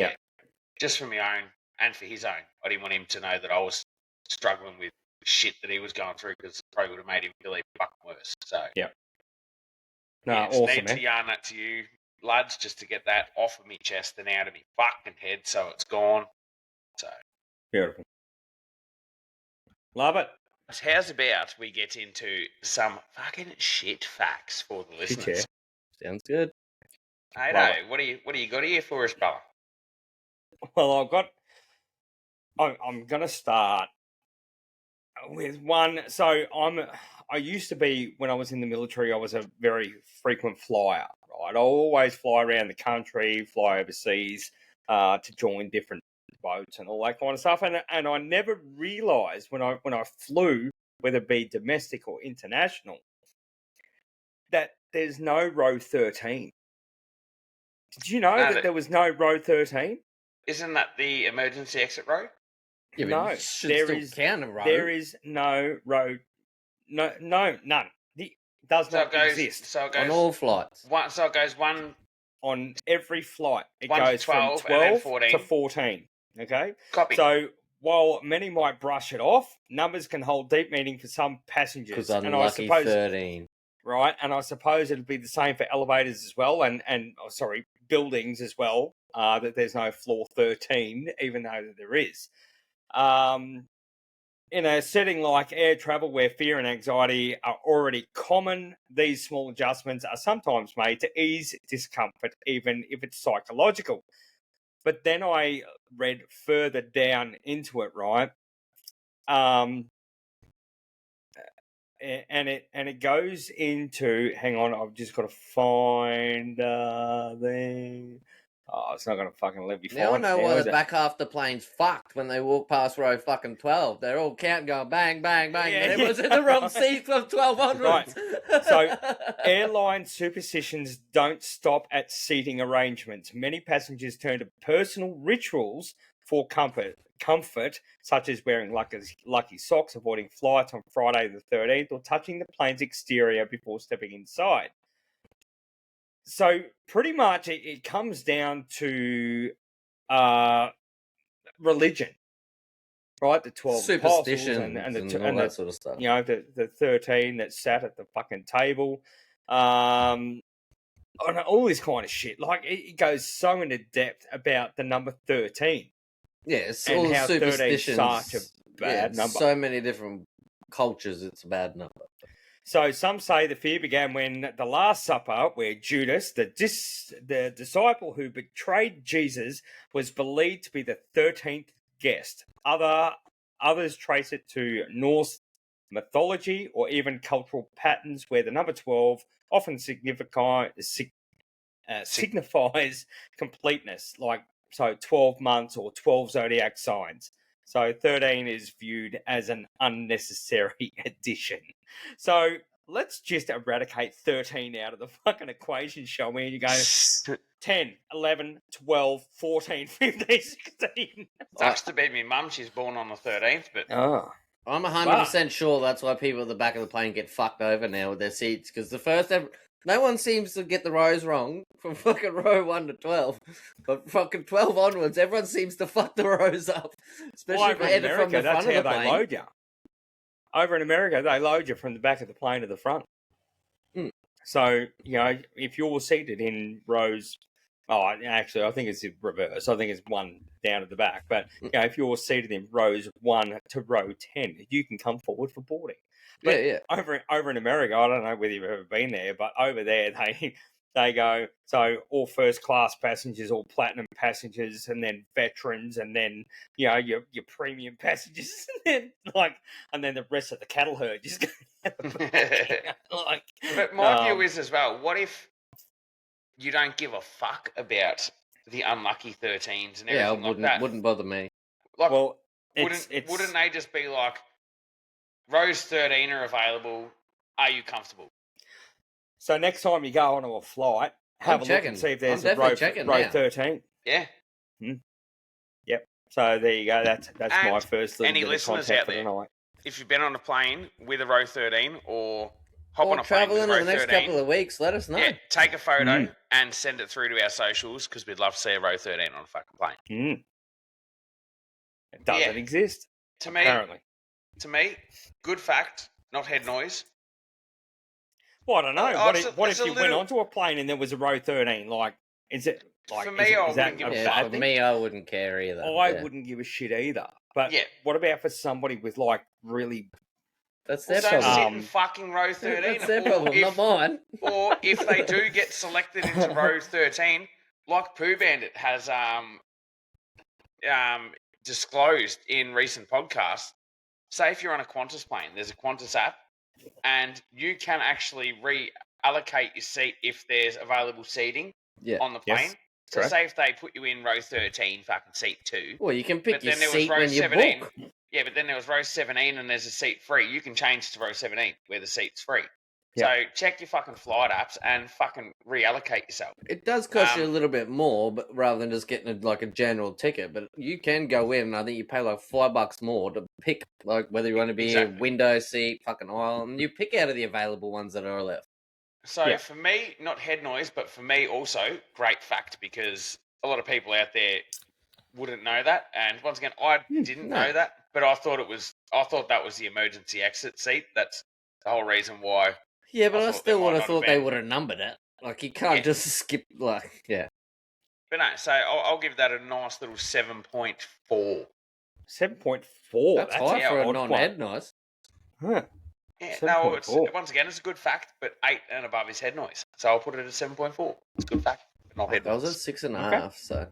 just for my own and for his own. I didn't want him to know that I was struggling with shit that he was going through, because it probably would have made him feel even fucking worse. So awesome, need to yarn that to you lads, just to get that off of me chest and out of me fucking head, so it's gone. So beautiful. Love it. How's about we get into some fucking shit facts for the listeners? Sounds good. Hey, what do you got here for us, brother? Well, I'm gonna start with one. So I used to be, when I was in the military, I was a very frequent flyer. Right, I always fly around the country, fly overseas to join different boats and all that kind of stuff. And I never realised when I flew, whether it be domestic or international, that there's no row 13. Did you know that there was no row 13? Isn't that the emergency exit row? Yeah, no, there is no row. No, none. It does not exist. So it goes on all flights. So it goes one on every flight. It 1 goes to 12 from 12 14. to 14. Okay. Copy. So while many might brush it off, numbers can hold deep meaning for some passengers. Because unlucky 13. Right, and I suppose it'll be the same for elevators as well, and buildings as well. That there's no floor 13, even though there is. In a setting like air travel, where fear and anxiety are already common, these small adjustments are sometimes made to ease discomfort, even if it's psychological. But then I read further down into it, right? And it goes into, hang on, I've just got to find the. Oh, it's not going to fucking let me find it. Now I know why the back half the plane's fucked when they walk past row fucking 12. They're all counting, going bang, bang, bang. Yeah, and it was in the wrong seat from 1200. Right. So, airline superstitions don't stop at seating arrangements. Many passengers turn to personal rituals for comfort, such as wearing lucky socks, avoiding flights on Friday the 13th, or touching the plane's exterior before stepping inside. So pretty much it comes down to religion, right? The 12 superstitions and all that sort of stuff. The 13 that sat at the fucking table, and all this kind of shit. Like it goes so into depth about the number 13. Yes, and all how superstitions. 13 is such a bad number. So many different cultures, it's a bad number. So some say the fear began when the Last Supper, where Judas, the disciple who betrayed Jesus, was believed to be the 13th guest. Others trace it to Norse mythology or even cultural patterns, where the number 12 often signifies completeness, like so 12 months or 12 zodiac signs. So 13 is viewed as an unnecessary addition. So let's just eradicate 13 out of the fucking equation, shall we? And you go 10, 11, 12, 14, 15, 16. Sucks to be me mum. She's born on the 13th, but I'm 100% sure that's why people at the back of the plane get fucked over now with their seats, because no one seems to get the rows wrong from fucking row 1 to 12, but fucking 12 onwards, everyone seems to fuck the rows up, especially over in America, from the that's front how of the they plane. load you. Over in America, they load you from the back of the plane to the front. So, if you're seated in rows... Oh, actually, I think it's in reverse. I think it's one down at the back. But if you're seated in rows 1 to row 10, you can come forward for boarding. But over in America, I don't know whether you've ever been there, but over there they go, so all first class passengers, all platinum passengers, and then veterans, and then your premium passengers, and then the rest of the cattle herd just go. But my view is as well, what if you don't give a fuck about the unlucky 13s and everything like that? Wouldn't bother me. Like, well, wouldn't they just be like, rows 13 are available, are you comfortable? So next time you go onto a flight, have a look and see if there's a row 13. Yeah. Yep. So there you go. That's my first little bit of listeners content out for there, tonight. if you've been on a plane with a row 13 or hop on a plane travel with in a row the next 13, couple of weeks, let us know. Yeah, take a photo and send it through to our socials, because we'd love to see a row 13 on a fucking plane. It doesn't exist, apparently. To me, good fact, not head noise. Well, I don't know. What if you went onto a plane and there was a row 13? Is it like... For me, I wouldn't give a fuck. For me, I wouldn't care either. I wouldn't give a shit either. But what about for somebody with really... That's their problem. problem. Sit in fucking row 13. That's their problem, not mine. Or if they do get selected into row 13, like Pooh Bandit has disclosed in recent podcasts, say if you're on a Qantas plane, there's a Qantas app, and you can actually reallocate your seat if there's available seating on the plane. Yes. So say if they put you in row 13, fucking seat 2. Well, you can pick your seat row when you 17. book. Yeah, but then there was row 17 and there's a seat free. You can change to row 17 where the seat's free. Yeah. So check your fucking flight apps and fucking reallocate yourself. It does cost you a little bit more, but rather than just getting a general ticket. But you can go in, and I think you pay $5 more to pick whether you want to be a window seat, fucking aisle, and you pick out of the available ones that are left. So for me, not head noise, but for me also, great fact, because a lot of people out there wouldn't know that. And once again, I didn't know that, but I thought that was the emergency exit seat. That's the whole reason why. Yeah, but I still would have thought they would have numbered it. You can't just skip, But no, so I'll give that a nice little 7.4. 7.4? That's high for a non-head noise. Huh. Yeah, no, once again, it's a good fact, but 8 and above is head noise. So I'll put it at 7.4. It's a good fact, but not head noise. I was at 6.5, so...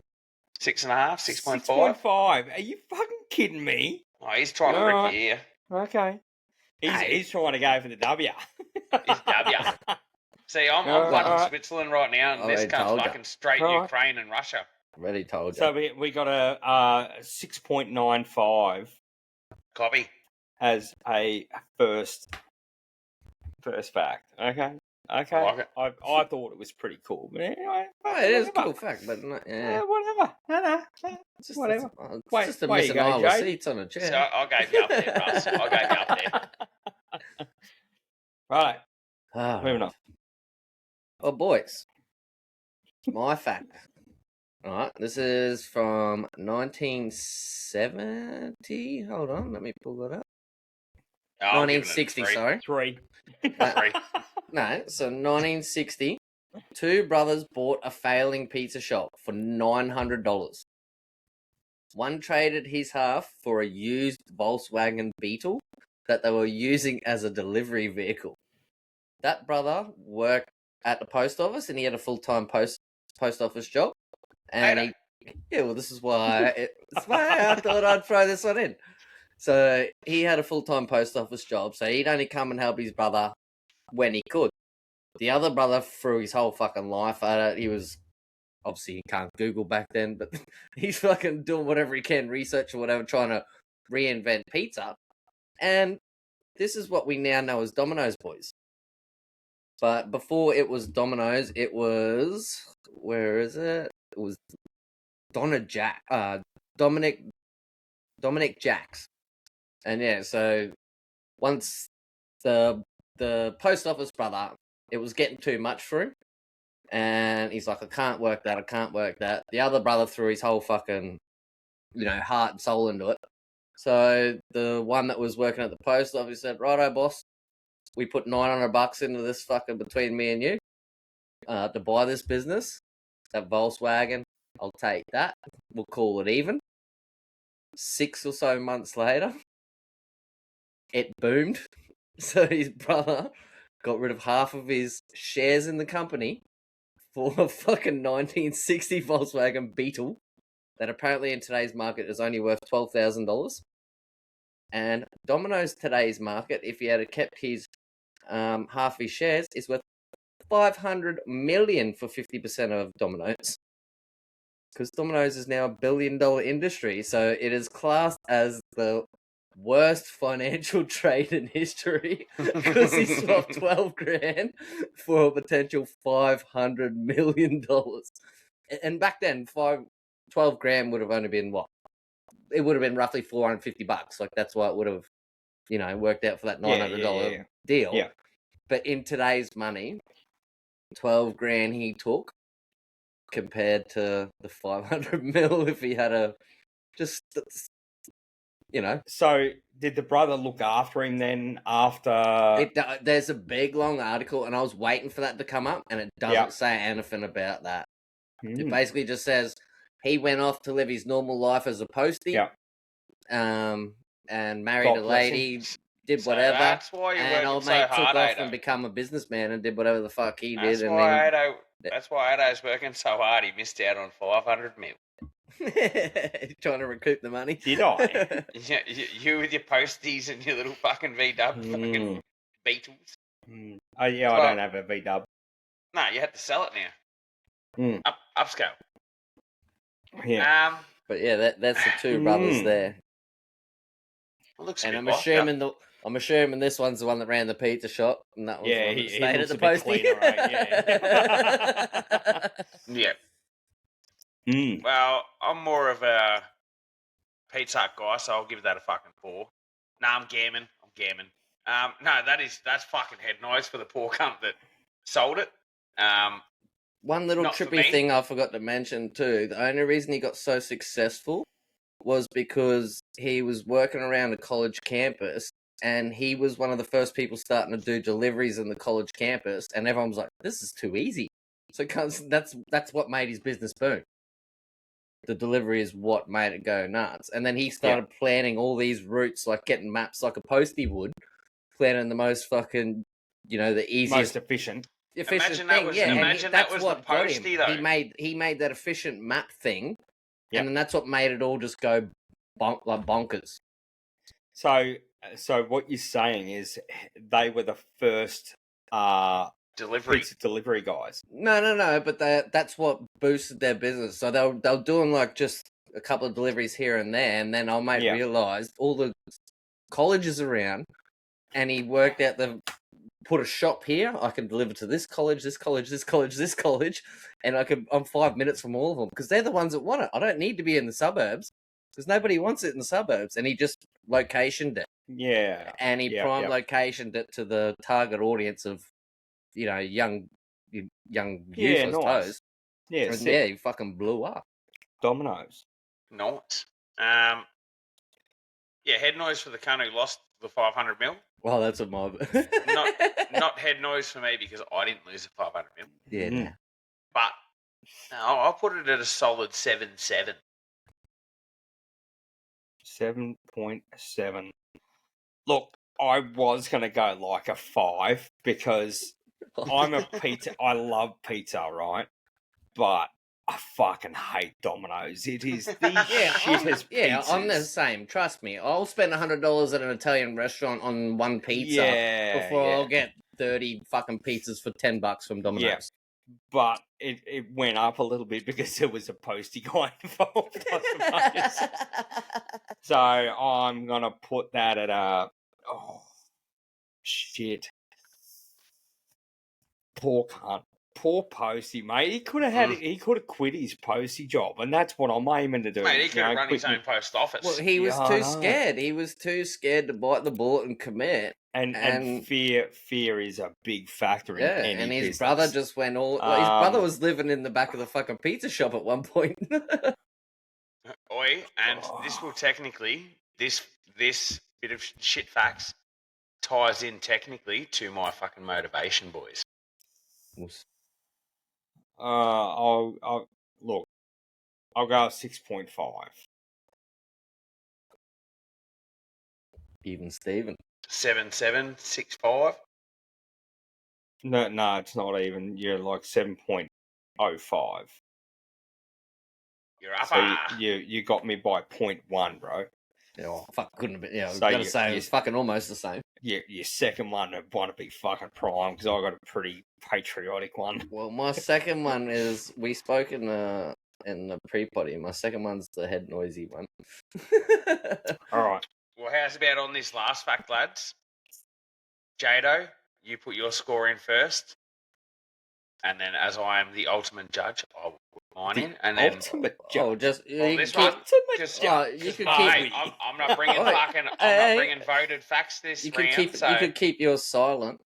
6.5, 6.5? 6.5. Are you fucking kidding me? Oh, he's trying to rip you here. Okay. He's trying to go for the W. He's W. See, I'm fucking Switzerland right now, and this comes fucking straight Ukraine and Russia. Already told you. So we got a 6.95. Copy. As a first fact. Okay. I like it. I thought it was pretty cool, but anyway. It is a cool fact, but whatever. No. Just, whatever. It's just a missing aisle of seats on a chair. So I gave you up there, Russ. I gave you up there. Right. Oh, moving on. Well, boys, my fact. All right, this is from 1970. Hold on, let me pull that up. 1960, sorry. Three. No, so 1960, two brothers bought a failing pizza shop for $900. One traded his half for a used Volkswagen Beetle that they were using as a delivery vehicle. That brother worked at the post office, and he had a full-time post office job. And this is why I thought I'd throw this one in. So he had a full-time post office job, so he'd only come and help his brother when he could. The other brother, through his whole fucking life at it, he was obviously you can't Google back then, but he's fucking doing whatever he can, research or whatever, trying to reinvent pizza. And this is what we now know as Domino's, boys. But before it was Domino's, it was, where is it? It was Dominic Jacks. And yeah, so once the post office brother, it was getting too much for him. And he's like, I can't work that. The other brother threw his whole fucking, heart and soul into it. So the one that was working at the post office said, righto, boss, we put $900 into this fucking between me and you to buy this business, that Volkswagen. I'll take that. We'll call it even. 6 or so months later, it boomed. So his brother got rid of half of his shares in the company for a fucking 1960 Volkswagen Beetle that apparently in today's market is only worth $12,000. And Domino's today's market, if he had kept his half his shares, is worth $500 million for 50% of Domino's. Because Domino's is now $1 billion industry, so it is classed as the worst financial trade in history because he swapped 12 grand for a potential $500 million. And back then, 12 grand would have only been what? It would have been roughly $450. Like that's why it would have, worked out for that $900 deal. Yeah. But in today's money, 12 grand he took compared to the 500 mil if he had a just. So did the brother look after him then after? There's a big long article, and I was waiting for that to come up, and it doesn't say anything about that. It basically just says he went off to live his normal life as a postie, and married a lady, did whatever. That's why and old mate took off and become a businessman and did whatever the fuck he did. That's why Ado's working so hard. He missed out on 500 mil. Trying to recoup the money. Did I? you with your posties and your little fucking VW fucking Beetles. Oh yeah, I don't have a VW. No, you had to sell it now. Upscale. Yeah. But yeah, that's the two brothers there. Looks and I'm assuming this one's the one that ran the pizza shop, and that was the one that stayed at the postie. Yeah. Well, I'm more of a Pizza Hut guy, so I'll give that a fucking 4. Nah, I'm gamming. No, that's fucking head noise for the poor cunt that sold it. One little trippy thing I forgot to mention too. The only reason he got so successful was because he was working around a college campus, and he was one of the first people starting to do deliveries in the college campus, and everyone was like, "This is too easy." So that's what made his business boom. The delivery is what made it go nuts. And then he started planning all these routes, like getting maps like a postie would, planning the most fucking, the easiest... Most efficient. Imagine thing. that was the postie, though. He made that efficient map thing, and then that's what made it all just go bonkers. So what you're saying is they were the first... pizza delivery guys. No, but that's what boosted their business. So they were doing like just a couple of deliveries here and there, and then old mate realised all the colleges around, and he worked out put a shop here. I can deliver to this college, this college, this college, this college, and I'm 5 minutes from all of them because they're the ones that want it. I don't need to be in the suburbs because nobody wants it in the suburbs. And he just locationed it. Yeah, and he prime locationed it to the target audience of young youth, I suppose. Yeah, he fucking blew up. Domino's. Nice. Head noise for the cunt who lost the 500 mil. Well, that's a mob. not head noise for me because I didn't lose the 500 mil. Yeah, no. But I'll put it at a solid 7.7. 7.7. Look, I was going to go like a 5 because I'm a pizza. I love pizza, right? But I fucking hate Domino's. It is the shittest pizzas. I'm the same. Trust me. I'll spend $100 at an Italian restaurant on one pizza before I'll get 30 fucking pizzas for $10 from Domino's. but it went up a little bit because there was a postie guy involved, I suppose. So I'm going to put that at a... Oh, shit. Poor cunt. Poor postie, mate. He could have quit his postie job, and that's what I'm aiming to do. Mate, he could have run his own post office. Well, he was too scared. He was too scared to bite the bullet and commit. And fear is a big factor in any and his business. brother just went all... Well, his brother was living in the back of the fucking pizza shop at one point. Oi, and this will technically... This bit of shit facts ties in technically to my fucking motivation, boys. I'll look. I'll go 6.5. Even Steven. 7.765. No, it's not even. You're like 7.05. You're up. So you got me by 0.1, bro. Yeah, well, fuck, couldn't have been. Yeah, I was So gonna say it was fucking almost the same. Your second one would want to be fucking prime because I got a pretty patriotic one. Well, my second one is we spoke in the pre-potty. My second one's the head noisy one. All right. Well, how's about on this last fact, lads? Jado, you put your score in first, and then as I am the ultimate judge, I'll put mine in, and then ultimate judge. Oh, just well, you this can one, keep, just, you can hey, keep. I'm not bringing fucking. I'm not bringing voted facts this You round. could keep. So You could keep yours silent,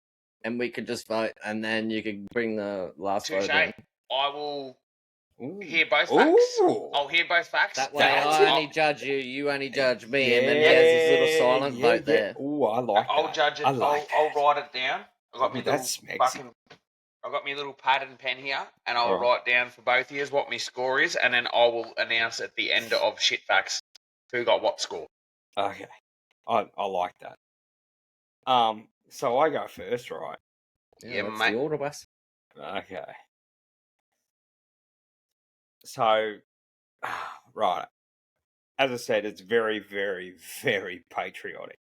and we could just vote, and then you could bring the last vote in. I will hear both facts. Ooh. I'll hear both facts. That way, I only judge you. You only judge me, and then he has his little silent vote there. Oh, I like that. I'll judge it. I'll write it down. I got me I got me a little pad and pen here, and I'll write down for both of you what my score is, and then I will announce at the end of shit facts who got what score. Okay, I like that. So I go first, right? Yeah, mate. The order, Wes. Okay. So, right. As I said, it's very, very, very patriotic.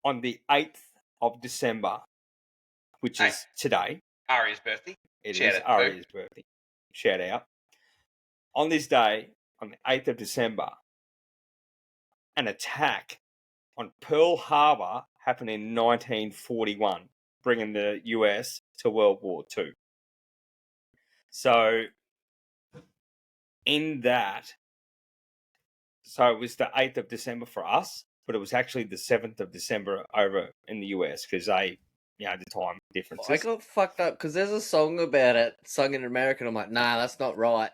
On the 8th of December, which is today. Ari's birthday. It is Ari's birthday. Shout out. On this day, on the 8th of December, an attack on Pearl Harbor happened in 1941, bringing the US to World War II. So, in that, so it was the 8th of December for us, but it was actually the 7th of December over in the US because they, the time differences. I got fucked up because there's a song about it sung in America, and I'm like, nah, that's not right.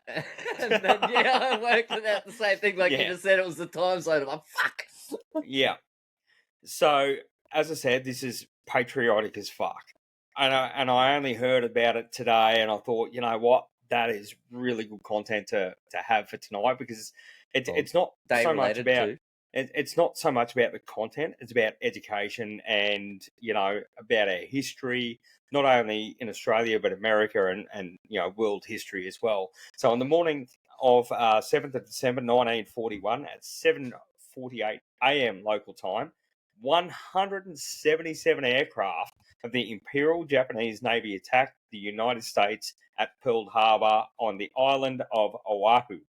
And then, I worked it out the same thing, like you just said, it was the time zone. I'm like, fuck. Yeah. So, as I said, this is patriotic as fuck. And I only heard about it today, and I thought, you know what, that is really good content to have for tonight because it's not so much about it's not so much about the content; it's about education and about our history, not only in Australia but America and world history as well. So on the morning of 7th of December 1941 at 7:48 a.m. local time, 177 aircraft of the Imperial Japanese Navy attacked the United States at Pearl Harbor on the island of Oahu,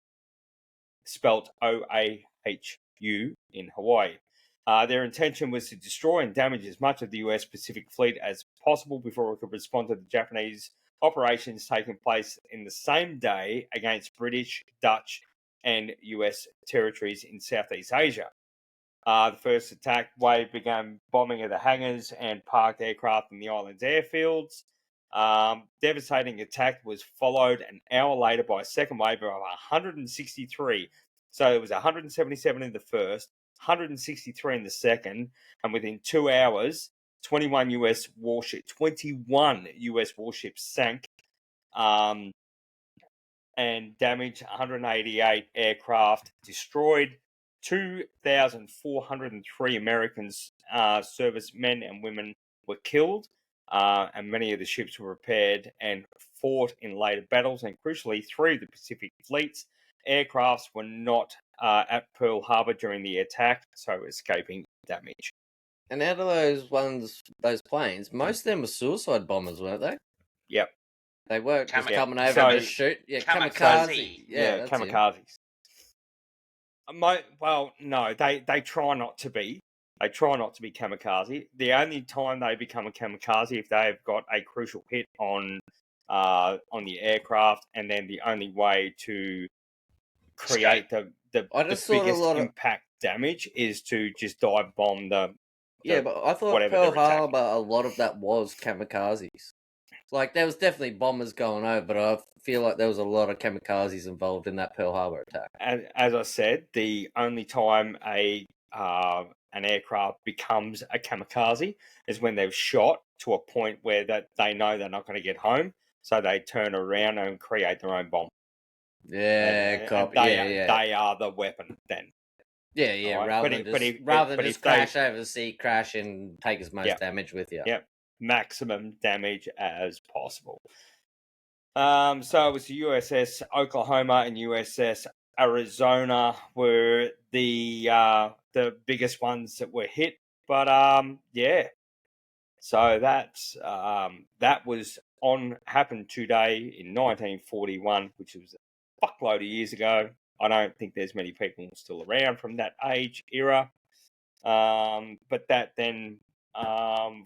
spelt O-A-H-U in Hawaii. Their intention was to destroy and damage as much of the US Pacific Fleet as possible before it could respond to the Japanese operations taking place in the same day against British, Dutch, and US territories in Southeast Asia. The first attack wave began bombing of the hangars and parked aircraft in the island's airfields. Devastating attack was followed an hour later by a second wave of 163. So it was 177 in the first, 163 in the second, and within 2 hours, 21 US warships sank and damaged 188 aircraft, destroyed 2,403 Americans, servicemen and women were killed, and many of the ships were repaired and fought in later battles. And crucially, 3 of the Pacific Fleet's aircrafts were not at Pearl Harbor during the attack, so escaping damage. And out of those planes, most of them were suicide bombers, weren't they? Yep. They weren't just Kama- coming over So- and just shoot. Yeah, Kamikaze. kamikaze. Yeah, that's it. kamikazes. Well, no, they try not to be. They try not to be kamikaze. The only time they become a kamikaze if they've got a crucial hit on the aircraft, and then the only way to create the I just thought a biggest lot of- impact damage is to just dive bomb the Yeah, but I thought whatever Pearl they're attacking. Harbor, a lot of that was kamikazes. Like, there was definitely bombers going over, but I feel like there was a lot of kamikazes involved in that Pearl Harbor attack. As I said, the only time an aircraft becomes a kamikaze is when they've shot to a point where that they know they're not going to get home, so they turn around and create their own bomb. Yeah, And they are the weapon then. Yeah, Alright, rather but than if- rather but than if just they- crash over the sea, crash and take as much Yeah. damage with you. Yeah. Maximum damage as possible. So it was the USS Oklahoma and USS Arizona were the biggest ones that were hit, but yeah. So that's that was happened today in 1941, which was a fuckload of years ago. I don't think there's many people still around from that age era. But that then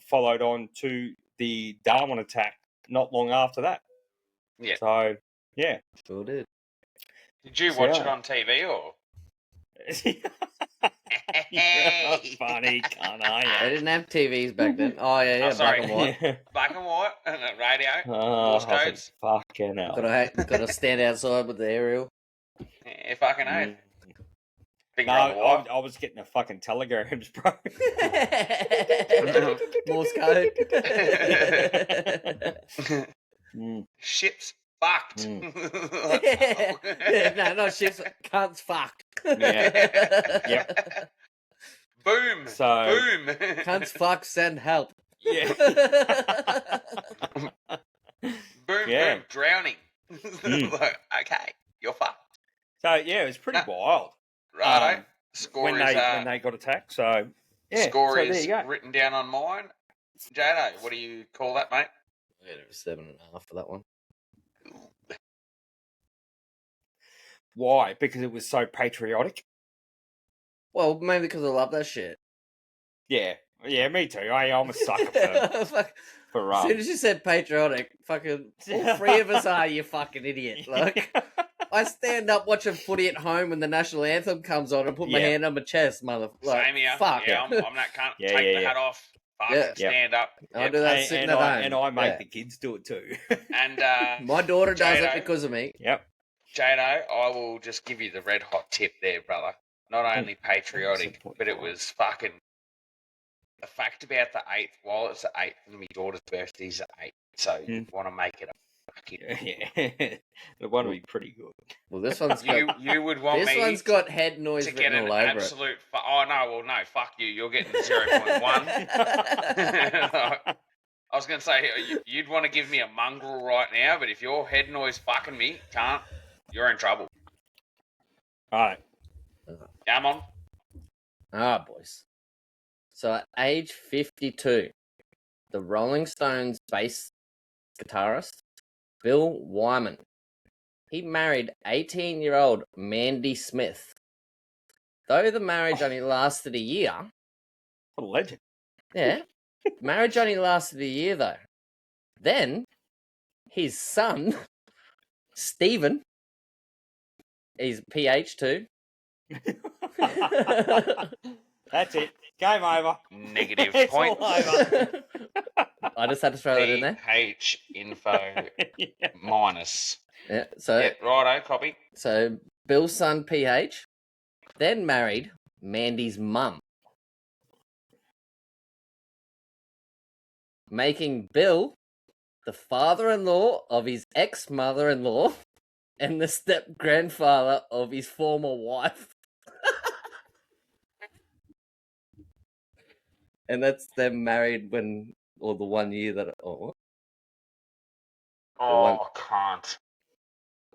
followed on to the Darwin attack not long after that. Yeah. So, yeah. Sure did. Did you So, watch yeah. it on TV or? You're funny, can't They I? didn't have TVs back then. Oh yeah, sorry. black and white. Yeah. Black and white and a radio. Oh, Morse I was like, codes. fucking hell. Gotta stand outside with the aerial. Yeah, fucking oath. Big No, brother white. I was getting the fucking telegrams, bro. Morse code. Ship's fucked. Yeah, no, not ships. Cunts fucked. Yeah. Yep. Boom. So, Boom. Cunts fuck, send help. yeah. Boom, Yeah. boom, drowning. Like, okay, you're fucked. So, yeah, it was pretty wild. Righto. Score when is they got attacked. So, yeah. score so there is you go. written down on mine. Jado, what do you call that, mate? I gave it a 7.5 for that one. Why? Because it was so patriotic. Well, maybe because I love that shit. Yeah, yeah, me too. I'm a sucker for As soon as you said patriotic, fucking all three of us are, you fucking idiot. Like, I stand up watching footy at home when the national anthem comes on and put my hand on my chest, mother. Like, Same here. Fuck. Yeah, I'm that cunt. Yeah, Take yeah, the yeah. hat off. Fucking stand up. I'll Yep. do that sitting at home. And I make Yeah. the kids do it too. And My daughter does it Jado. because of me. Yep. Jado, I will just give you the red hot tip there, brother. Not only patriotic, but it was fucking a fact about the 8th. While it's the 8th, and my daughter's birthday's the 8th, so you want to make it a fucking. Yeah. The one would be pretty good. Well, this one's got, You would want this me one's got head noise to get written an all over absolute. Oh no! Well, no. Fuck you. You're getting 0.1. it. I was going to say you'd want to give me a mongrel right now, but if your head noise fucking me, can't. You're in trouble. All right. Come on. Ah, boys. So at age 52, the Rolling Stones bass guitarist, Bill Wyman, he married 18-year-old Mandy Smith. Though the marriage only lasted a year, What a legend. yeah, marriage only lasted a year though. Then his son, Stephen, he's PH too. That's it. Game over. Negative It's point. all over. I just had to throw that in there. PH info minus. Yeah, so Yeah, righto, copy. So Bill's son PH then married Mandy's mum, making Bill the father-in-law of his ex-mother-in-law and the step-grandfather of his former wife. And that's them married when, or the 1 year that, or Oh, can't.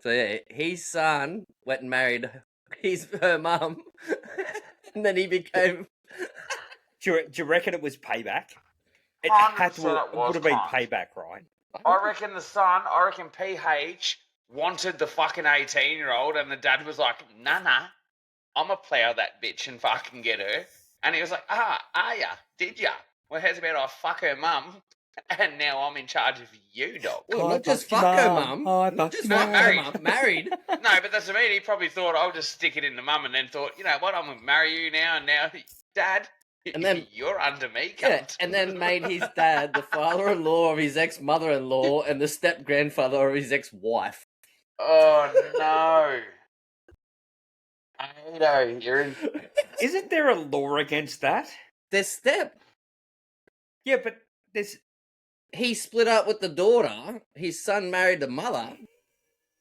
so yeah, his son went and married her mum, and then he became. Do you reckon it was payback? It had to. 100% it It was would have been cunt. payback, right? I reckon I reckon PH wanted the fucking 18-year-old, and the dad was like, nah, I'm going to plow that bitch and fucking get her. And he was like, are ya? Did ya? Well, how's about I fuck her mum, and now I'm in charge of you, dog. Well, not just fuck her mum. Not just fuck her mum. Married. No, but that's what I mean. He probably thought, I'll just stick it into mum, and then thought, you know what, I'm going to marry you now, and now, Dad, and then, you're under me, cunt. Yeah, and then made his dad the father-in-law of his ex-mother-in-law and the step-grandfather of his ex-wife. Oh, no. Ado, you're in... Isn't there a law against that? There's step. Yeah, but there's... He split up with the daughter. His son married the mother.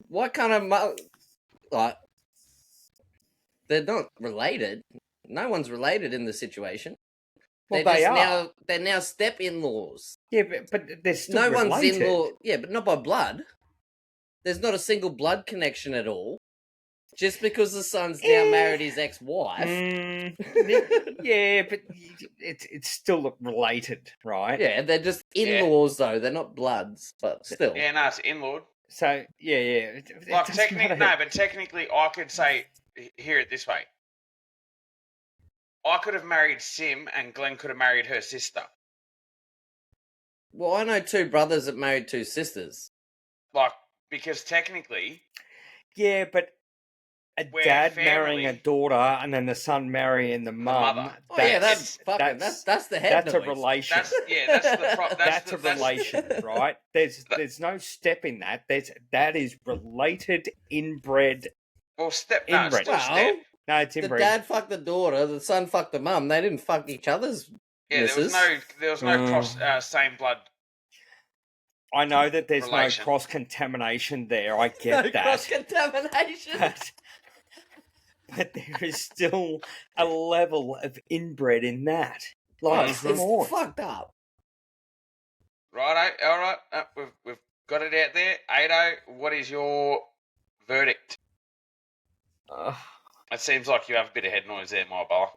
What kind of mother... Like, they're not related. No one's related in the situation. Well, they are. They're now step-in-laws. Yeah, but they're still related. One's in-law... Yeah, but not by blood. There's not a single blood connection at all. Just because the son's now married his ex-wife. Yeah, but it's still related, right? Yeah, they're just in-laws, though. They're not bloods, but still. Yeah, no, it's in-law. So, yeah. Like, technically, I could say, hear it this way. I could have married Sim, and Glenn could have married her sister. Well, I know two brothers that married two sisters. Like, because technically... Yeah, but... A dad marrying a daughter and then the son marrying the mum. That's the head. That's a relation. That's a relation, right? There's no step in that. That is related, inbred. Well, step. Inbred. No, step. No, it's inbred. The dad fucked the daughter. The son fucked the mum. They didn't fuck each other's. Yeah, misses. there was no cross same blood. I know that there's no cross contamination there. I get that. Cross contamination. But there is still a level of inbred in that. Like, it's fucked up. Righto, all right. We've got it out there. Ado, what is your verdict? It seems like you have a bit of head noise there, my bar.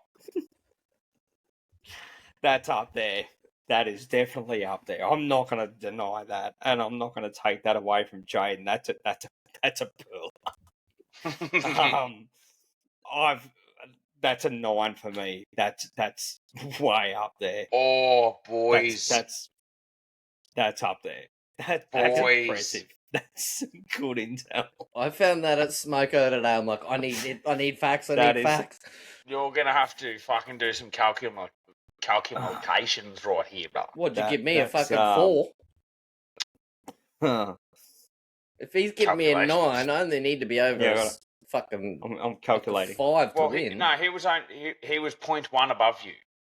That's up there. That is definitely up there. I'm not going to deny that, and I'm not going to take that away from Jaden. That's a pearl. That's a 9 for me. That's way up there. Oh, boys, that's up there. That's impressive. That's good intel. I found that at Smoko today. I'm like, I need facts. I need facts. You're gonna have to fucking do some calculations right here, bro. What'd you give me a fucking 4? If he's giving me a 9, I only need to be over fucking. I'm calculating 5 to win. No, he was 0.1 above you.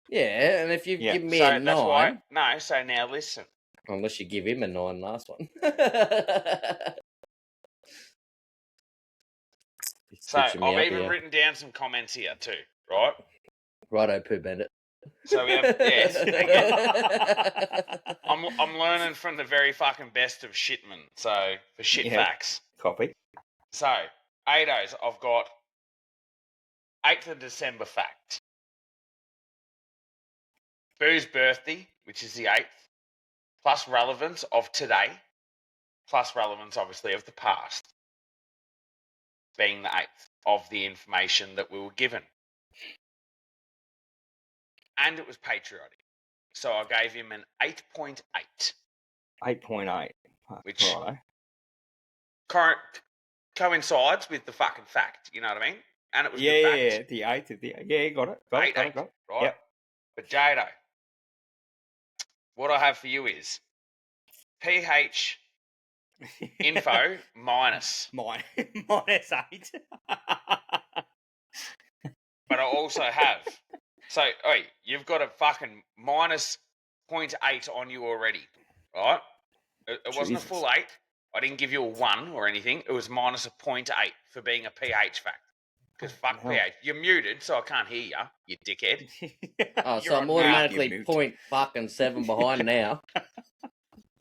Yeah, and if you give me a 9, so now listen. Unless you give him a 9 last one. So I've even written down some comments here too, right? Righto, Pooh Bandit. So we have I'm learning from the very fucking best of shitmen. So for shit facts. Copy. So Ados, I've got 8th of December fact. Boo's birthday, which is the 8th, plus relevance of today, plus relevance obviously of the past, being the 8th of the information that we were given. And it was patriotic. So I gave him an 8.8. 8.8. Which coincides with the fucking fact, you know what I mean? And it was the fact. Yeah, the 8th of the... Yeah, got it. Got it. Right? Yep. But Jado, what I have for you is PH info minus. Minus 8. But I also have... So, you've got a fucking minus 0.8 on you already, right? It wasn't a full 8. I didn't give you a 1 or anything. It was minus a 0.8 for being a PH fact. Because fuck PH. You're muted, so I can't hear you dickhead. So I'm automatically 0.7 behind now.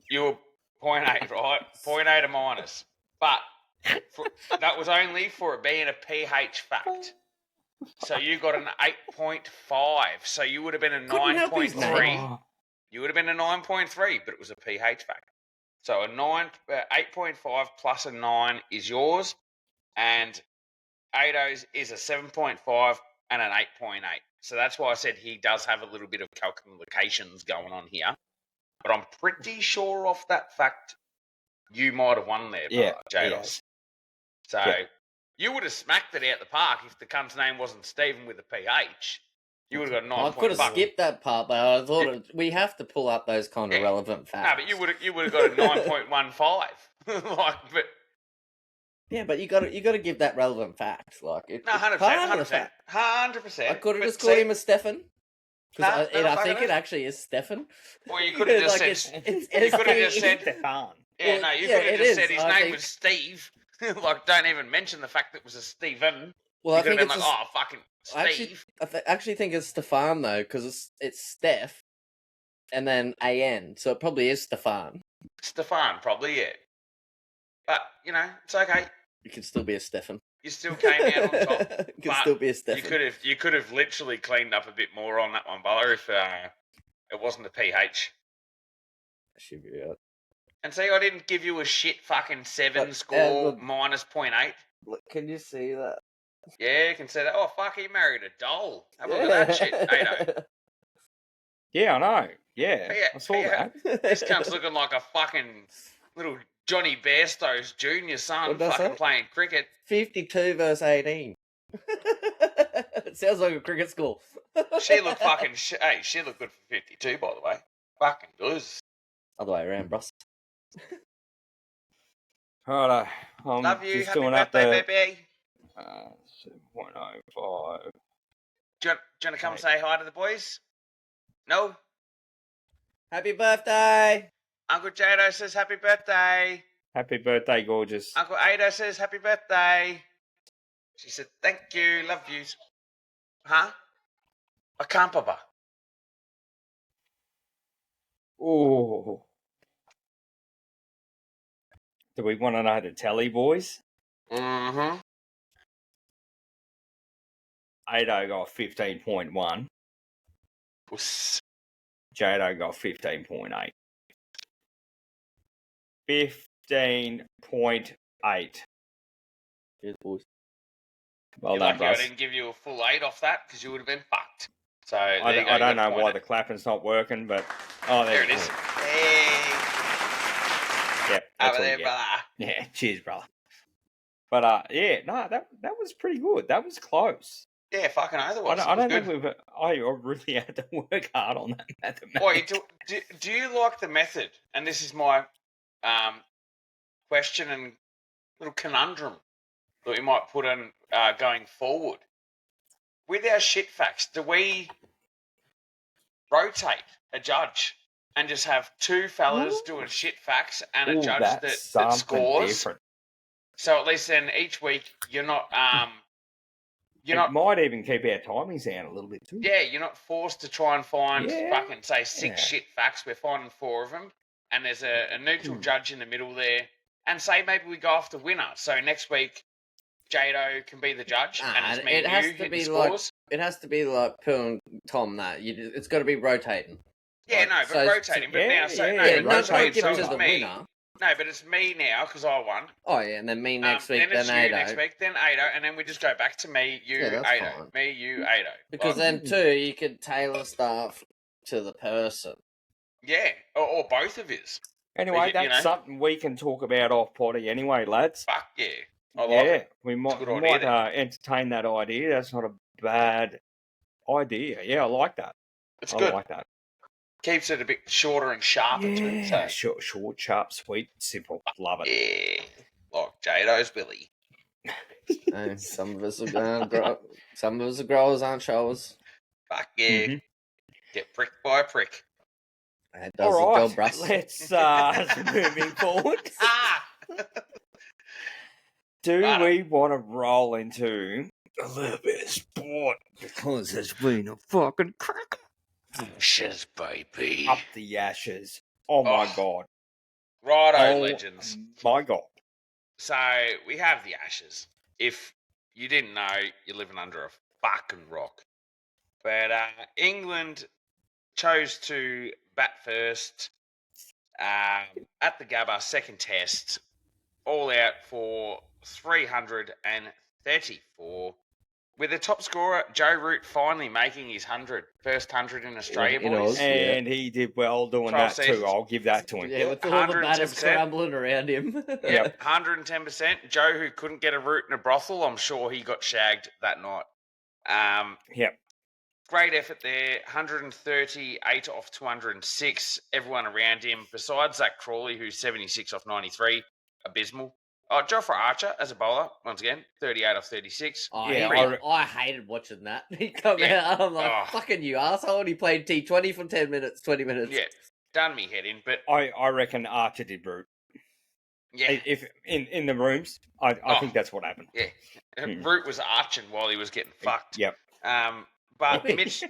You were 0.8, right? 0.8 a minus. But that was only for it being a PH fact. So you got an 8.5. So you would have been a 9.3. You would have been a 9.3, but it was a PH fact. So a 8.5 plus a 9 is yours, and Ado's is a 7.5 and an 8.8. So that's why I said he does have a little bit of calculations going on here. But I'm pretty sure off that fact, you might have won there, Jados. So you would have smacked it out the park if the cunt's name wasn't Stephen with a PH. You would have got 9 I could have skipped that part, but I thought we have to pull up those kind of relevant facts. No, but you would have got a 9.15. But yeah, but you got to give that relevant facts. Like, 100%. I could have just called him a Stefan. I think it actually is Stefan. Or you could have just said. You could have just said Stefan. Yeah, no, you could have just said his name was Steve. Like, don't even mention the fact that it was a Stephen. Well, I think it's fucking Steve. I actually think it's Stefan though, because it's Steph, and then AN, so it probably is Stefan. Stefan, probably, yeah. But it's okay. You can still be a Stefan. You still came out on top. You can still be a Stefan. You could have literally cleaned up a bit more on that one, Bella, if it wasn't a PH. Should be right. And see, I didn't give you a shit fucking 7 score minus 0.8. Look, can you see that? Yeah, you can see that. Oh, fuck, he married a doll. Have a look at that shit, Ado. Yeah, I know. Yeah, I saw that. This cunt's looking like a fucking little Johnny Bairstow's junior son fucking playing cricket. 52 versus 18. It sounds like a cricket score. She looked fucking... she looked good for 52, by the way. Fucking does. Other way around, bros. Righto. Love you. Just Happy doing birthday, baby. 7.05. Do you want to come say hi to the boys? No? Happy birthday! Uncle Jado says happy birthday. Happy birthday, gorgeous. Uncle Ado says happy birthday. She said, thank you, love yous. Huh? I can't, Papa. Oh. Do we want to know the tally, boys? Mm-hmm. Ado got 15.1. Jado got 15.8. 15.8. Cheers, boys. Well You're done, lucky bros. I didn't give you a full 8 off that because you would have been fucked. So I don't know why the clapping's not working, but there it is. Hey. Yep. That's over there, brother. Yeah, cheers, brother. But that was pretty good. That was close. Yeah, fucking otherwise. I don't think I really had to work hard on that mathematics. Wait, do you like the method? And this is my question and little conundrum that we might put in going forward. With our shit facts, do we rotate a judge and just have two fellas doing shit facts and a judge that scores? Different. So at least then each week you're not might even keep our timings down a little bit too. Yeah, you're not forced to try and find fucking say 6 shit facts. We're finding 4 of them, and there's a neutral judge in the middle there. And say maybe we go off the winner. So next week, Jado can be the judge, and it's me and you hitting the scores. It has to be like Phil and Tom. It's got to be rotating. Yeah, rotating. But now, rotating. So it's me. No, but it's me now because I won. Oh yeah, and then me next week, then it's you next week, then Ado, and then we just go back to me, you, Ado, fine. Me, you, Ado. Because then too, you could tailor stuff to the person. Yeah, or both of us. Anyway, that's something we can talk about off potty anyway, lads. Fuck yeah. I like it. We might entertain that idea. That's not a bad idea. Yeah, I like that. It's good. I like that. Keeps it a bit shorter and sharper. Yeah, short, sharp, sweet, simple. Love it. Yeah, like Jado's Billy. Some of us are going to grow. Some of us are growers, aren't showers. Fuck yeah. Mm-hmm. Get pricked by a prick. All right, let's moving forward. Do we want to roll into a little bit of sport? Because it's been a fucking cracker. Ashes, baby. Up the ashes. Oh my God. Righto, legends. My God. So, we have the ashes. If you didn't know, you're living under a fucking rock. But England chose to bat first At the Gabba, second test, all out for 334. With the top scorer, Joe Root finally making his 100. First 100 in Australia, In boys. Oz. Yeah. And he did well doing 12 that too. seasons. I'll give that to him. Yeah, with all the batters 110%. scrambling around him. Yep, 110%. Joe, who couldn't get a root in a brothel, I'm sure he got shagged that night. Yep. Great effort there. 138 off 206. Everyone around him, besides Zach Crawley, who's 76 off 93, abysmal. Oh, Jofra Archer as a bowler, once again, 38 off 36. Oh, Yeah, I hated watching that. He come out, I'm like, fucking you asshole. And he played T20 for 10 minutes, 20 minutes. Yeah, done me head in, but I reckon Archer did root. yeah, If in the rooms, I think that's what happened. yeah. Root was arching while he was getting fucked. Yep. But Mitch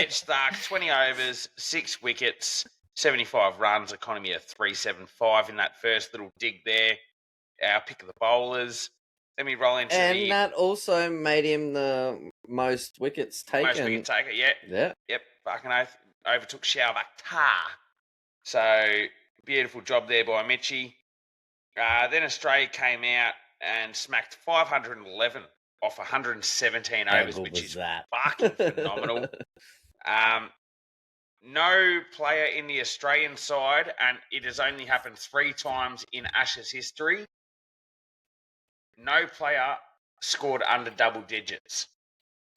Stark, 20 overs, 6 wickets, 75 runs, economy of 375 in that first little dig there. Our pick of the bowlers. Then we roll into and that also made him the most wickets taken. Most wicket taker, yeah. Yeah. Yep, fucking oath. Overtook Shoubak Tar. So, beautiful job there by Mitchie. Then Australia came out and smacked 511 off 117 overs, which is fucking phenomenal. No player in the Australian side, and it has only happened 3 times in Ashes history. No player scored under double digits.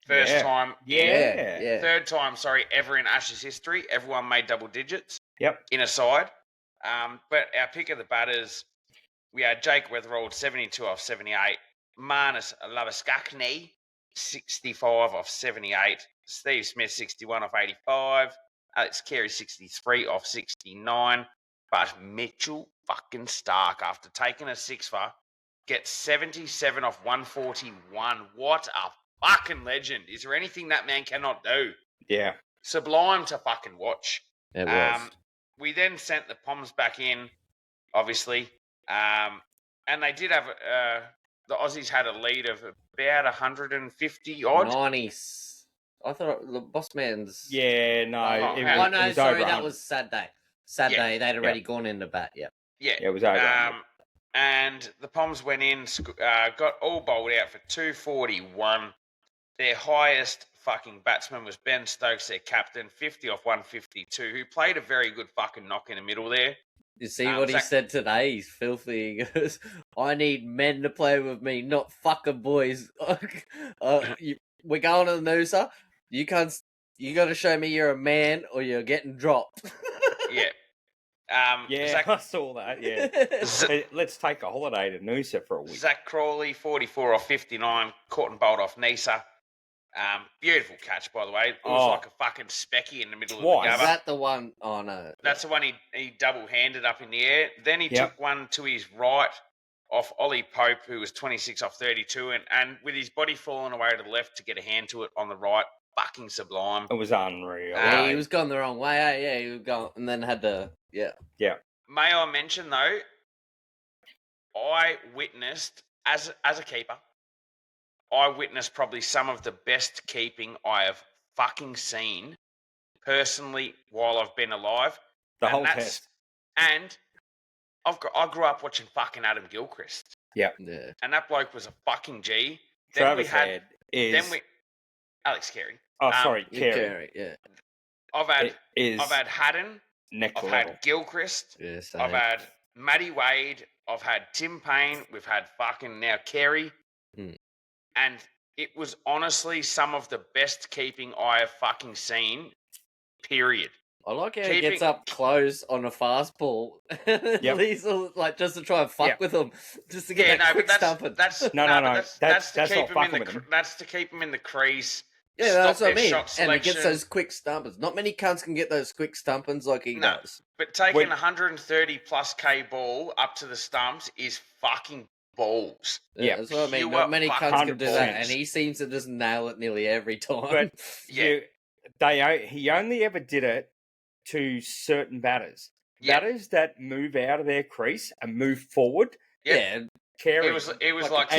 First time, third time, ever in Ashes history. Everyone made double digits. Yep. In a side. But our pick of the batters, we had Jake Weatherald, 72 off 78. Marnus Lavaskakny, 65 off 78. Steve Smith, 61 off 85. Alex Carey, 63 off 69. But Mitchell fucking Stark, after taking a 6-for, gets 77 off 141. What a fucking legend. Is there anything that man cannot do? Yeah. Sublime to fucking watch. It was. We then sent the Poms back in, obviously. And they did have... the Aussies had a lead of about 150 odd. 90s. I thought the boss man's. Yeah, no. That was Saturday. Saturday, they'd already gone into bat. Yeah. Yeah. It was over. And the Poms went in, got all bowled out for 241. Their highest fucking batsman was Ben Stokes, their captain, 50 off 152, who played a very good fucking knock in the middle there. You see what he said today? He's filthy. He goes, I need men to play with me, not fucking boys. We're going to the Noosa. You got to show me you're a man or you're getting dropped. Yeah. I saw that, yeah. Let's take a holiday to Noosa for a week. Zach Crawley, 44 off 59, caught and bowled off Nisa. Beautiful catch, by the way. It was like a fucking specky in the middle of the cover. Is that the one? Oh, no. That's the one he double-handed up in the air. Then he took one to his right off Ollie Pope, who was 26 off 32, and with his body falling away to the left to get a hand to it on the right, fucking sublime. It was unreal. He was going the wrong way. Yeah, he was going, and then had to. Yeah. May I mention though, I witnessed as a keeper, I witnessed probably some of the best keeping I have fucking seen personally while I've been alive. The whole test. And I grew up watching fucking Adam Gilchrist. Yeah. And that bloke was a fucking G. Alex Carey. Oh, sorry, Carey. Yeah. I've had Haddon. Next I've level. had Gilchrist. Yeah, I've had Matty Wade. I've had Tim Payne. We've had fucking now Carey. And it was honestly some of the best keeping I have fucking seen, period. I like how he gets up close on a fastball. These are like just to try and fuck with them, just to get that quick stumping. That's to keep him in the crease. Yeah, that's what I mean. And he gets those quick stumpers. Not many cunts can get those quick stumpers like he does. But taking 130 plus K ball up to the stumps is fucking balls. Yeah, that's what I mean. Not many cunts can do that, and he seems to just nail it nearly every time. But he only ever did it to certain batters. Batters that move out of their crease and move forward. Carry. It was like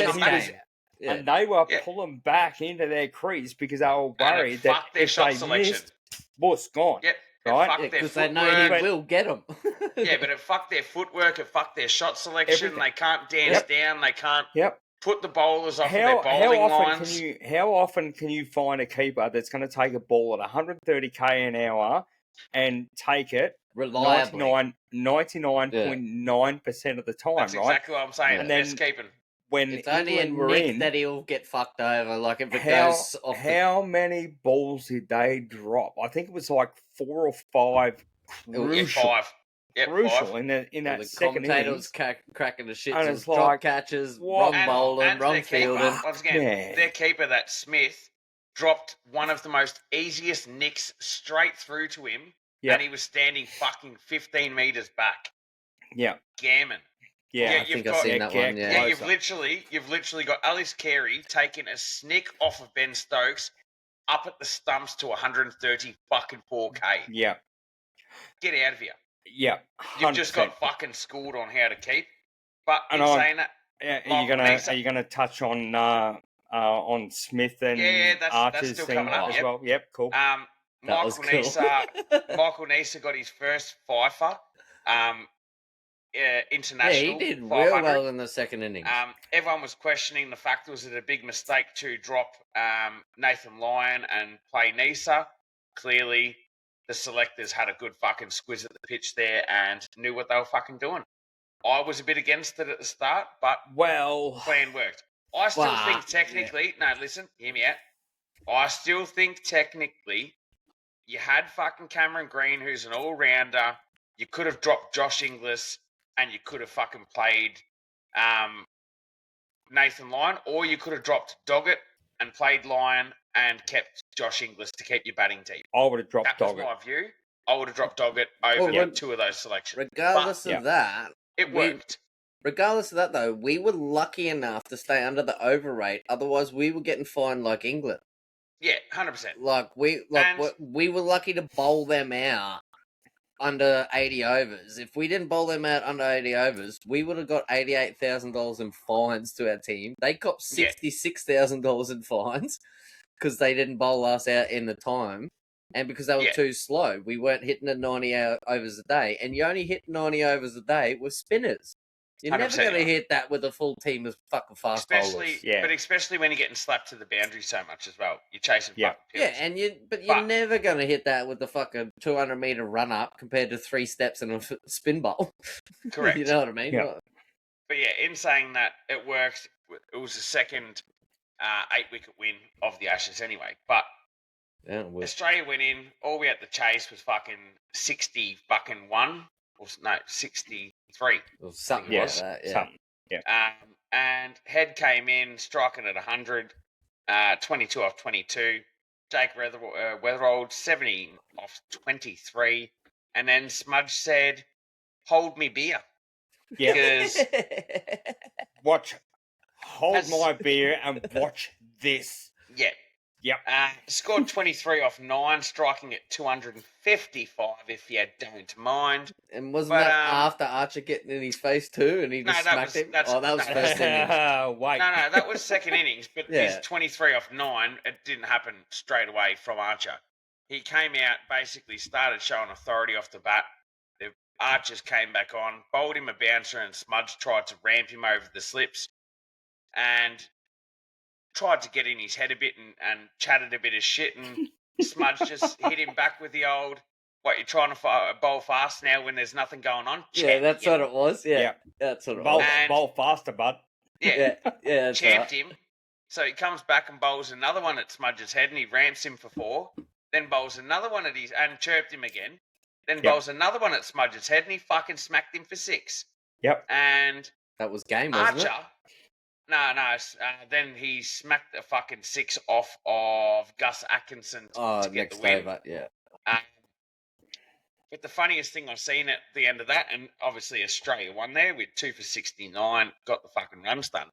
and they were pulling back into their crease because they were worried that if they missed, was gone. Yeah. right? fucked their Because they know footwork. he will get them. Yeah, but it fucked their footwork. It fucked their shot selection. Everything. They can't dance down. They can't put the bowlers off of their bowling lines. How often can you find a keeper that's going to take a ball at 130 k an hour and take it Reliably. 99.9% of the time, That's right? exactly what I'm saying. And Best then keeping. when It's only England a were nick in, that he'll get fucked over. Like if it goes off. how many balls did they drop? I think it was like 4 or 5 crucial. Five. Yep, crucial five. in that the second commentator innings. was cracking the shit. And It it's was drop like, catches, what? wrong bowling, and wrong their keeper, fielding. once again, Man. their keeper, that Smith, dropped one of the most easiest nicks straight through to him, and he was standing fucking 15 metres back. Yeah. Gammon. Yeah, I think I've seen that one. Yeah, you've literally got Alice Carey taking a snick off of Ben Stokes up at the stumps to 130 fucking 4K. Yeah. Get out of here. Yeah. 100%. You've just got fucking schooled on how to keep. But in And saying that, are you gonna touch on Smith and that's Archer's still thing coming up. as well? Yep, cool. Michael Nisa got his first fifer. International. Yeah, he did real well in the second innings. Everyone was questioning the fact was it a big mistake to drop Nathan Lyon and play Nisa. Clearly, the selectors had a good fucking squiz at the pitch there and knew what they were fucking doing. I was a bit against it at the start, but plan worked. I still think technically, no, listen, hear me out. I still think technically you had fucking Cameron Green, who's an all-rounder. You could have dropped Josh Inglis and you could have fucking played Nathan Lyon, or you could have dropped Doggett and played Lyon and kept Josh Inglis to keep your batting team. I would have dropped Doggett. That was my view. I would have dropped Doggett over two of those selections. Regardless of that, it worked. Regardless of that, though, we were lucky enough to stay under the over rate. Otherwise, we were getting fined like England. Yeah, 100%. We were lucky to bowl them out under 80 overs. If we didn't bowl them out under 80 overs, we would have got $88,000 in fines to our team. They copped $66,000 in fines because they didn't bowl us out in the time. And because they were too slow, we weren't hitting the 90 overs a day. And you only hit 90 overs a day with spinners. You're never going to hit that with a full team of fucking fast bowlers. But especially when you're getting slapped to the boundary so much as well. You're chasing fucking pills. Yeah, you're never going to hit that with the fucking 200-metre run-up compared to 3 steps and a spin bowl. Correct. You know what I mean? Yeah. But yeah, in saying that, it worked. It was the second 8-wicket win of the Ashes anyway. But Australia went in. All we had to chase was fucking 60 fucking 1. Or, no, 63. Or something like that, yeah. Something. Yeah. And Head came in, striking at 100, 22 off 22. Jake Weatherald, 70 off 23. And then Smudge said, hold me beer. Yeah. Because hold my beer and watch this. Yeah. Yep. Scored 23 off 9, striking at 255, if you don't mind. And wasn't that after Archer getting in his face too, and he just smacked him? That was first innings. Wait. No, that was second innings, but his 23 off 9, it didn't happen straight away from Archer. He came out, basically started showing authority off the bat. The Archers came back on, bowled him a bouncer, and Smudge tried to ramp him over the slips. And tried to get in his head a bit and chatted a bit of shit, and Smudge just hit him back with the old, what, you're trying to bowl fast now when there's nothing going on? Yeah, that's what it was. Yeah. That's what it was. Bowl faster, bud. Yeah. That's champed him. So he comes back and bowls another one at Smudge's head, and he ramps him for 4. Then bowls another one at his, and chirped him again. Then bowls another one at Smudge's head, and he fucking smacked him for 6. Yep. And that was game, wasn't Archer, No. Then he smacked a fucking 6 off of Gus Atkinson to get the win. Over, yeah. But the funniest thing I've seen at the end of that, and obviously Australia won there with 2 for 69, got the fucking runs done.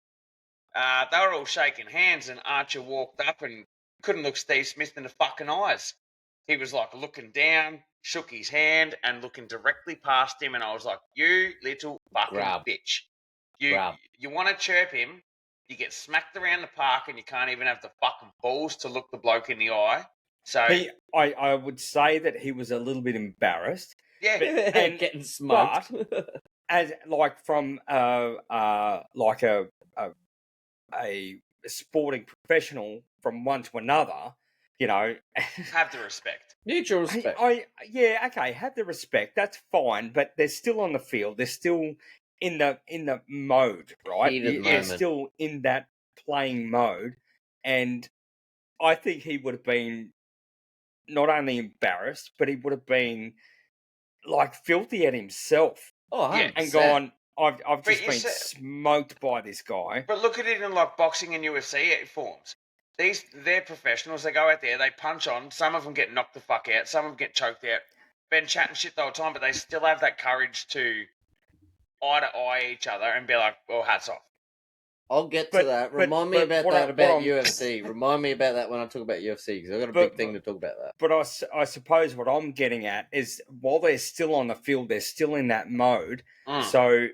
They were all shaking hands, and Archer walked up and couldn't look Steve Smith in the fucking eyes. He was like looking down, shook his hand, and looking directly past him, and I was like, "You little fucking bitch! You want to chirp him? You get smacked around the park, and you can't even have the fucking balls to look the bloke in the eye. So I would say that he was a little bit embarrassed, yeah, and getting smoked. as like from like a sporting professional from one to another, you know. have the respect. Mutual respect. Yeah, okay, have the respect. That's fine, but they're still on the field. They're still in the mode, right? Heat of the They're moment. still in that playing mode, and I think he would have been not only embarrassed, but he would have been like filthy at himself Oh, Yeah. 100%. and gone, I've But just you been say- smoked by this guy. But look at it in like boxing and UFC forms. They're professionals. They go out there, they punch on. Some of them get knocked the fuck out. Some of them get choked out. Been chatting shit the whole time, but they still have that courage to eye to eye each other and be like, "Well, hats off." I'll get to But- that. but- Remind me but about what that I- about what I'm- UFC. Remind me about that when I talk about UFC, because I've got a But- big thing to talk about that. But I suppose what I'm getting at is while they're still on the field, they're still in that mode. Mm. So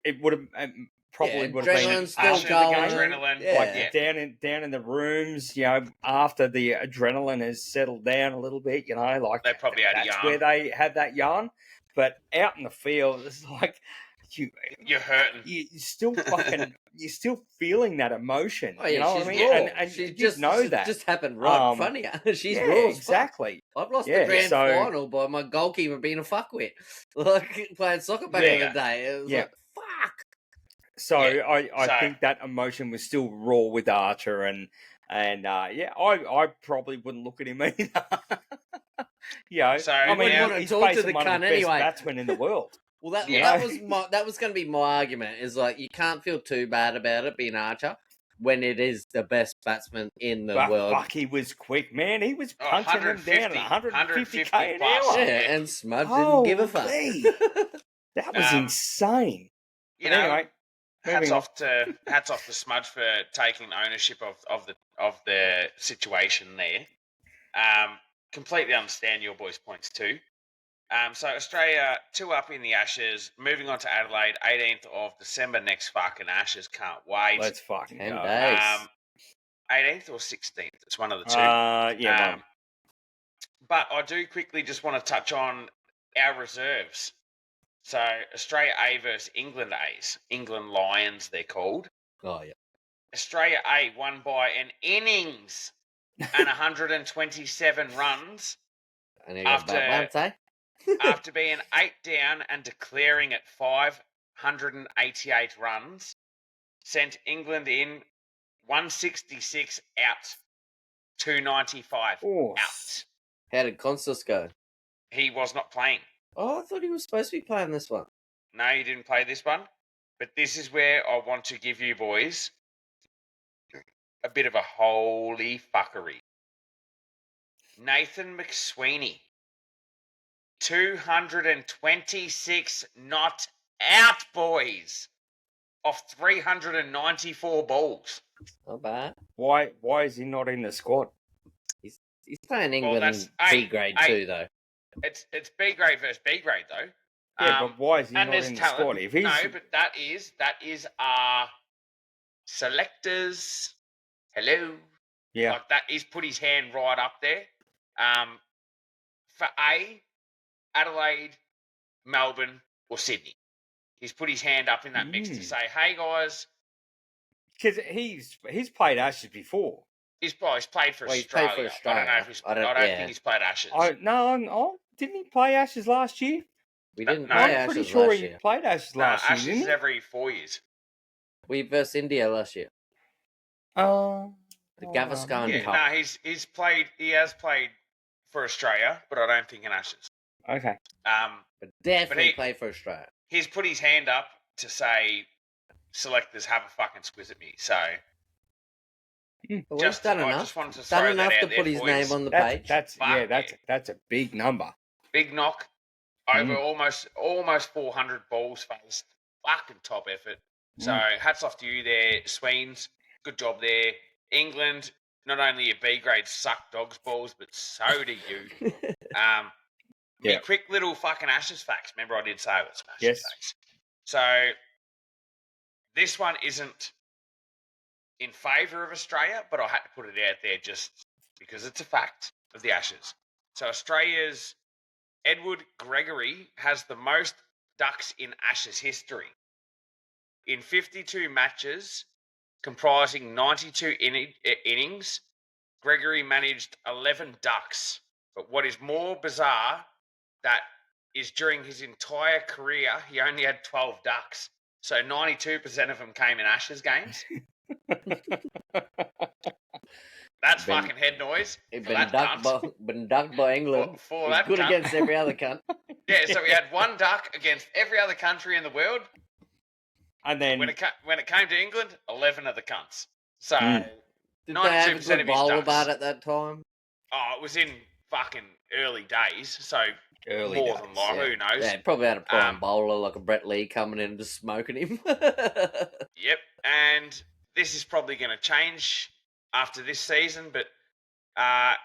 it would have probably would have been adrenaline's still after the going. game, Adrenaline. Yeah. like down in the rooms, after the adrenaline has settled down a little bit, like They probably had a that's yarn. where they had that yarn. But out in the field, it's like You're hurting. you're still fucking, you're still feeling that emotion. Oh, you yeah, know she's what I mean? raw. And She you just know that. just happened right in front of you. She's raw as fuck. Exactly. I've lost Yeah, the grand so- final by my goalkeeper being a fuckwit. Like playing soccer back in Yeah. the day. It was Yeah. like, fuck. So Yeah, I so- think that emotion was still raw with Archer, and I probably wouldn't look at him either. So, I you mean, wouldn't wanna he's talk to facing the one of cunt the best anyway. batsmen in the world. Well, that Yeah. that was going to be my argument. Is like you can't feel too bad about it being Archer when it is the best batsman in the But world. fuck, he was quick, man. He was Oh, punching them down at 150 k an plus. hour. Yeah, and Smudge didn't give a fuck. Holy. That was You insane. But know, anyway, hats moving on. off to Smudge for taking ownership of the situation there. Completely understand your boys' points too. So Australia 2 up in the Ashes, moving on to Adelaide, 18th of December next fucking Ashes. Can't wait. Let's fucking 10 go. days. 18th or 16th, it's one of the two. Yeah, But I do quickly just want to touch on our reserves. So Australia A versus England A's. England Lions, they're called. Oh yeah. Australia A won by an innings and 127 runs And he got back once, eh? after being 8 down and declaring at 588 runs. Sent England in 166 out, 295 Oh, out. How did Constance go? He was not playing. Oh, I thought he was supposed to be playing this one. No, he didn't play this one. But this is where I want to give you boys a bit of a holy fuckery. Nathan McSweeney, 226 not out, boys, off 394 balls. Not bad. why is he not in the squad? He's playing England that's- B grade hey, too, though. It's B grade versus B grade though. Yeah, but why is he and not there's in the talent. squad? If he's No, but that is our selectors. Hello. yeah, Like that, he's put his hand right up there. For A, Adelaide, Melbourne, or Sydney. He's put his hand up in that mix to say, "Hey guys, because he's played Ashes before. he's played for Well, he's Australia. played for I don't know Australia. if he's. I I don't- don't yeah. think he's played Ashes. Didn't he play Ashes last year? We No, didn't no, play I'm pretty Ashes sure last he year. played Ashes No, last Ashes year, is didn't he? every 4 years. We versus India last year. The Gavaskar Yeah, Cup. no, he's played. He has played for Australia, but I don't think in Ashes. Okay. But definitely he- played for Australia. He's put his hand up to say, "Selectors have a fucking squiz at me." So But just he's done I enough. just wanted to Done throw enough that to out there put his for name yous. on the That's page. that's Fuck that's a big number. Big knock over almost 400 balls faced. Fucking top effort. So hats off to you there, Sweens. Good job there. England, not only your B grade suck dogs balls, but so do you. Yeah. Quick little fucking Ashes facts. Remember I did say it was some Ashes Yes. facts. So this one isn't in favour of Australia, but I had to put it out there just because it's a fact. of the Ashes. So Australia's Edward Gregory has the most ducks in Ashes history. In 52 matches, comprising 92 innings, Gregory managed 11 ducks. But what is more bizarre, that is during his entire career, he only had 12 ducks. So 92% of them came in Ashes games. That's fucking head noise. Been ducked by England. For He's that good cunt. against every other cunt. Yeah, so we had one duck against every other country in the world. And then when it came to England, 11 of the cunts. So did they have a good bowler bat at that time? Oh, it was in fucking early days, so early more days, than long. Who knows? Yeah, probably had a prime bowler like a Brett Lee coming in and just smoking him. Yep, and this is probably going to change after this season, but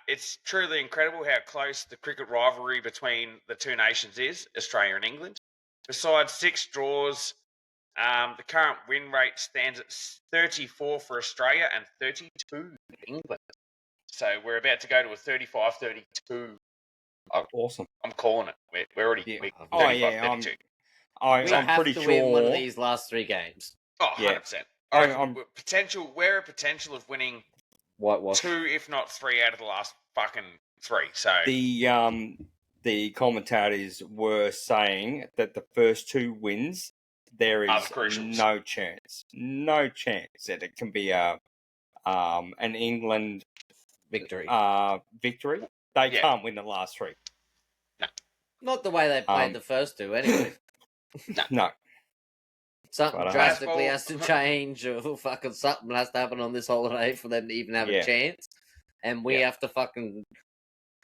it's truly incredible how close the cricket rivalry between the two nations is, Australia and England. Besides 6 draws, the current win rate stands at 34 for Australia and 32 for England. So we're about to go to a 35-32. Awesome. I'm calling it. We're already. Yeah. I'm pretty sure. Win one of these last 3 games. Oh, 100%. We're a potential of winning whitewash 2, if not 3, out of the last fucking 3. So the commentators were saying that the first 2 wins, there is no chance that it can be an England victory. They can't win the last 3. No. Not the way they played the first 2, anyway. No. Something drastically has to change, or fucking something has to happen on this holiday for them to even have a chance. And we have to fucking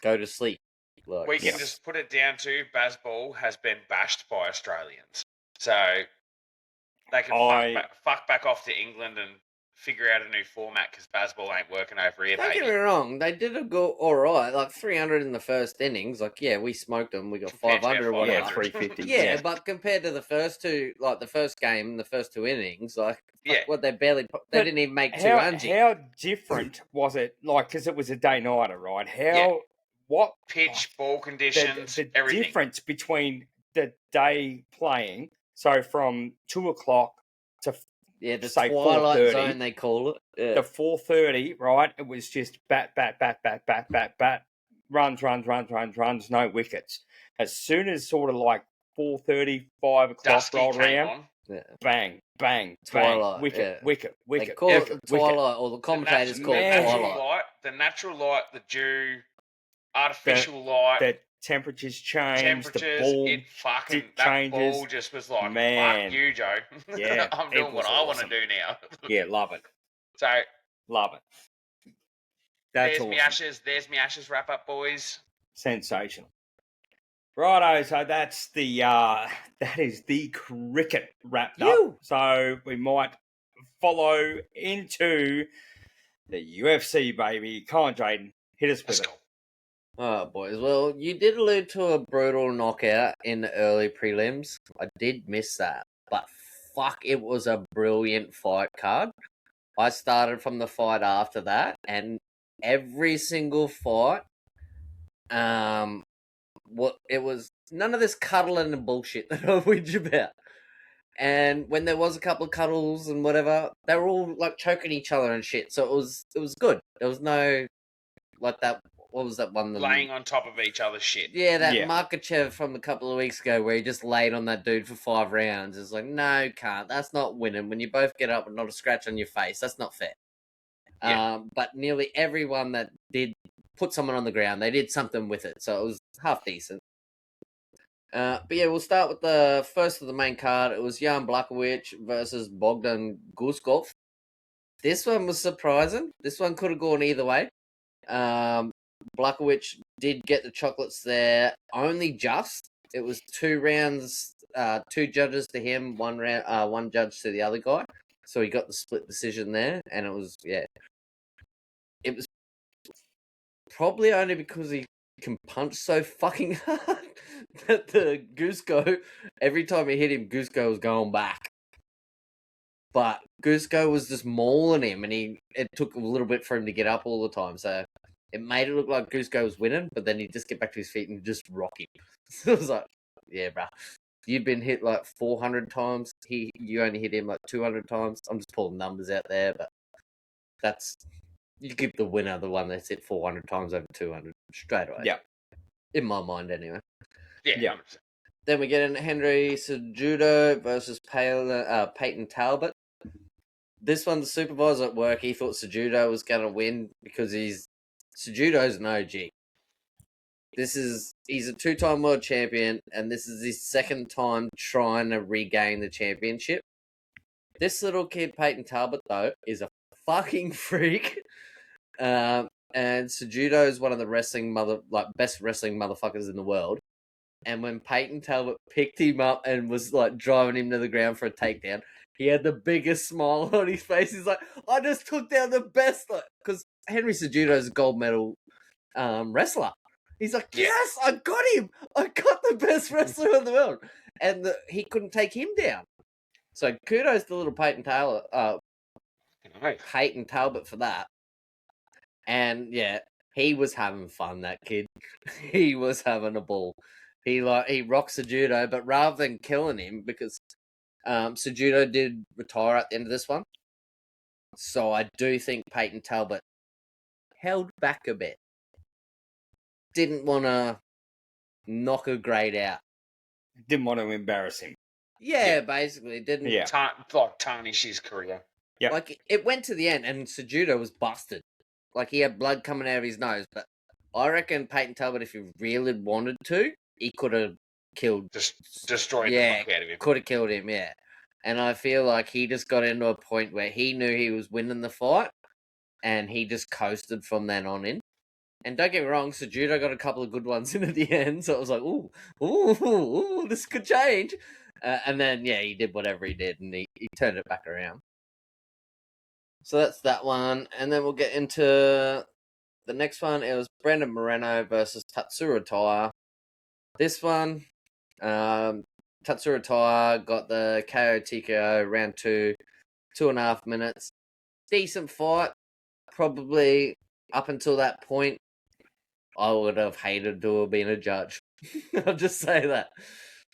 go to sleep. Like, we can just put it down to Bazball has been bashed by Australians. So they can fuck back off to England and figure out a new format because Bazball ain't working over here. Don't get me wrong, they did all right. Like 300 in the first innings. Like, yeah, we smoked them. We got 500 or whatever. Yeah, 350. Yeah, but compared to the first 2, like the first game, the first 2 innings, like, what they barely, they didn't even make 200. How different was it? Like, because it was a day-nighter, right? What pitch, ball conditions, the everything. Difference between the day playing, so from 2 o'clock to the twilight zone they call it. Yeah. The 4:30, right? It was just bat, runs, no wickets. As soon as sort of like 4:30, 5 o'clock rolled around, bang, twilight, wicket. They call it twilight, or the commentators call it twilight. The natural light, the dew, artificial light. The temperatures change. The ball that ball just was like, fuck you, Joe. Yeah, I'm doing what I want to do now. Yeah, love it. So love it. That's awesome. There's me Ashes wrap up, boys. Sensational. Righto, so that's that is the cricket wrapped up. So we might follow into the UFC, baby. Come on, Jaden, hit us with it. Oh, boys. Well, you did allude to a brutal knockout in the early prelims. I did miss that. But fuck, it was a brilliant fight card. I started from the fight after that, and every single fight, it was none of this cuddling and bullshit that I whinge about. And when there was a couple of cuddles and whatever, they were all like choking each other and shit. So it was good. There was no like that. What was that one? Laying on top of each other's shit. Yeah, that Makachev from a couple of weeks ago where he just laid on that dude for 5 rounds. It's like, no, can't. That's not winning. When you both get up and not a scratch on your face, that's not fair. Yeah. But nearly everyone that did put someone on the ground, they did something with it. So it was half decent. But yeah, we'll start with the first of the main card. It was Jan Blachowicz versus Bogdan Guskov. This one was surprising. This one could have gone either way. Blachowicz did get the chocolates there, only just. It was 2 rounds, 2 judges to him, 1 judge to the other guy. So he got the split decision there, and it was probably only because he can punch so fucking hard that the Gusko, every time he hit him, Gusko was going back. But Gusko was just mauling him, and it took a little bit for him to get up all the time, so it made it look like Cusco was winning, but then he'd just get back to his feet and just rock him. So it was like, yeah, bruh. You've been hit like 400 times. You only hit him like 200 times. I'm just pulling numbers out there, but you give the winner the one that's hit 400 times over 200 straight away. Yeah. In my mind, anyway. Yeah. Then we get in Henry Cejudo versus Peyton Talbot. This one, the supervisor at work, he thought Cejudo was going to win because Cejudo's an OG. He's a 2-time world champion, and this is his second time trying to regain the championship. This little kid, Peyton Talbot, though, is a fucking freak. And Cejudo is one of the best wrestling motherfuckers in the world. And when Peyton Talbot picked him up and was like driving him to the ground for a takedown, he had the biggest smile on his face. He's like, I just took down the best, because Henry Cejudo is a gold medal wrestler. He's like, yes, I got him. I got the best wrestler in the world. And he couldn't take him down. So kudos to little Peyton Talbot for that. And yeah, he was having fun, that kid. He was having a ball. He rocks Cejudo, but rather than killing him, because Cejudo did retire at the end of this one. So I do think Peyton Talbot held back a bit. Didn't want to knock a grade out. Didn't want to embarrass him. Yeah, basically. Didn't. Yeah. Tarnish his career. Yeah. Like, it went to the end, and Cejudo was busted. Like, he had blood coming out of his nose. But I reckon Peyton Talbot, if he really wanted to, he could have killed... destroyed the fuck out of him. Could have killed him, yeah. And I feel like he just got into a point where he knew he was winning the fight, and he just coasted from then on in. And don't get me wrong, Cejudo got a couple of good ones in at the end, so it was like, ooh, this could change. And then, yeah, he did whatever he did, and he turned it back around. So that's that one. And then we'll get into the next one. It was Brandon Moreno versus Tatsuro Toa. This one, Tatsuro Toa got the KO TKO round 2, 2.5 minutes. Decent fight. Probably up until that point, I would have hated to have been a judge. I'll just say that.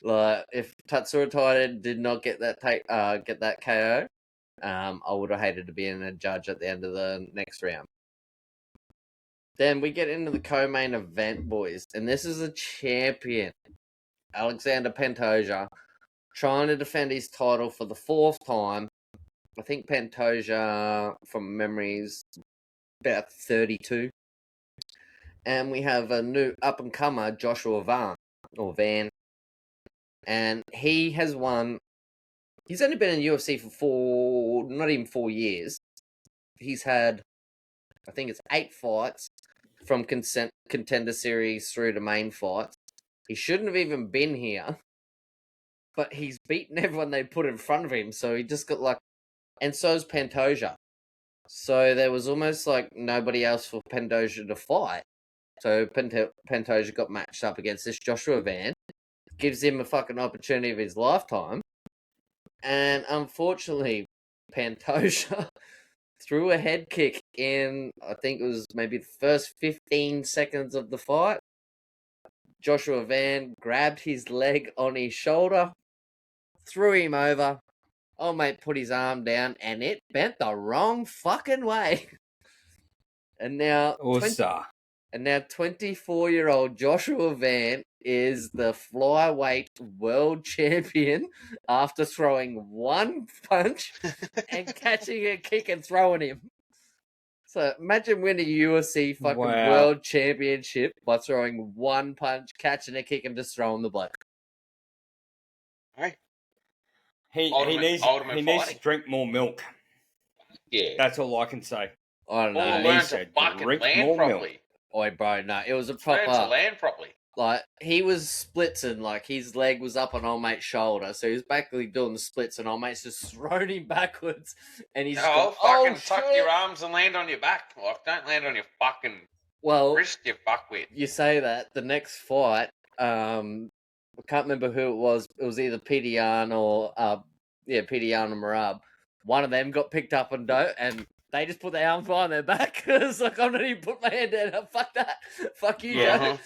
Like, if Tatsuro Toa did not get that KO, I would have hated to be in a judge at the end of the next round. Then we get into the co-main event, boys, and this is a champion, Alexander Pantoja, trying to defend his title for the 4th time. I think Pantoja, from memory, is about 32. And we have a new up-and-comer, Joshua Van. And he has won... He's only been in UFC for not even 4 years. He's had, I think it's 8 fights from Contender Series through to main fights. He shouldn't have even been here. But he's beaten everyone they put in front of him. So he just got like... And so's Pantoja. So there was almost like nobody else for Pantoja to fight. So Pantoja got matched up against this Joshua Van. Gives him a fucking opportunity of his lifetime. And unfortunately, Pantoja threw a head kick in, I think it was maybe the first 15 seconds of the fight. Joshua Van grabbed his leg on his shoulder, threw him over. Oh, mate, put his arm down, and it bent the wrong fucking way. And now... 24-year-old Joshua Van is the flyweight world champion after throwing one punch and catching a kick and throwing him. So imagine winning a UFC fucking world championship by throwing one punch, catching a kick, and just throwing the bloke. Hey. He needs to drink more milk. Yeah. That's all I can say. I don't know. He needs to fucking land properly. Oi, bro, no, it was a proper... Learn to land properly. Like, he was splitsing, like, his leg was up on old mate's shoulder, so he was basically doing the splits, and old mate's just thrown him backwards, and he's fucking tuck your arms and land on your back. Like, don't land on your fucking wrist, you fuckwit. You say that, the next fight, I can't remember who it was either Peter Yan or, Peter Yan or Marab. One of them got picked up and they just put their arm behind their back. It's like, I'm not even put my hand down. Fuck that. Fuck you, Joe.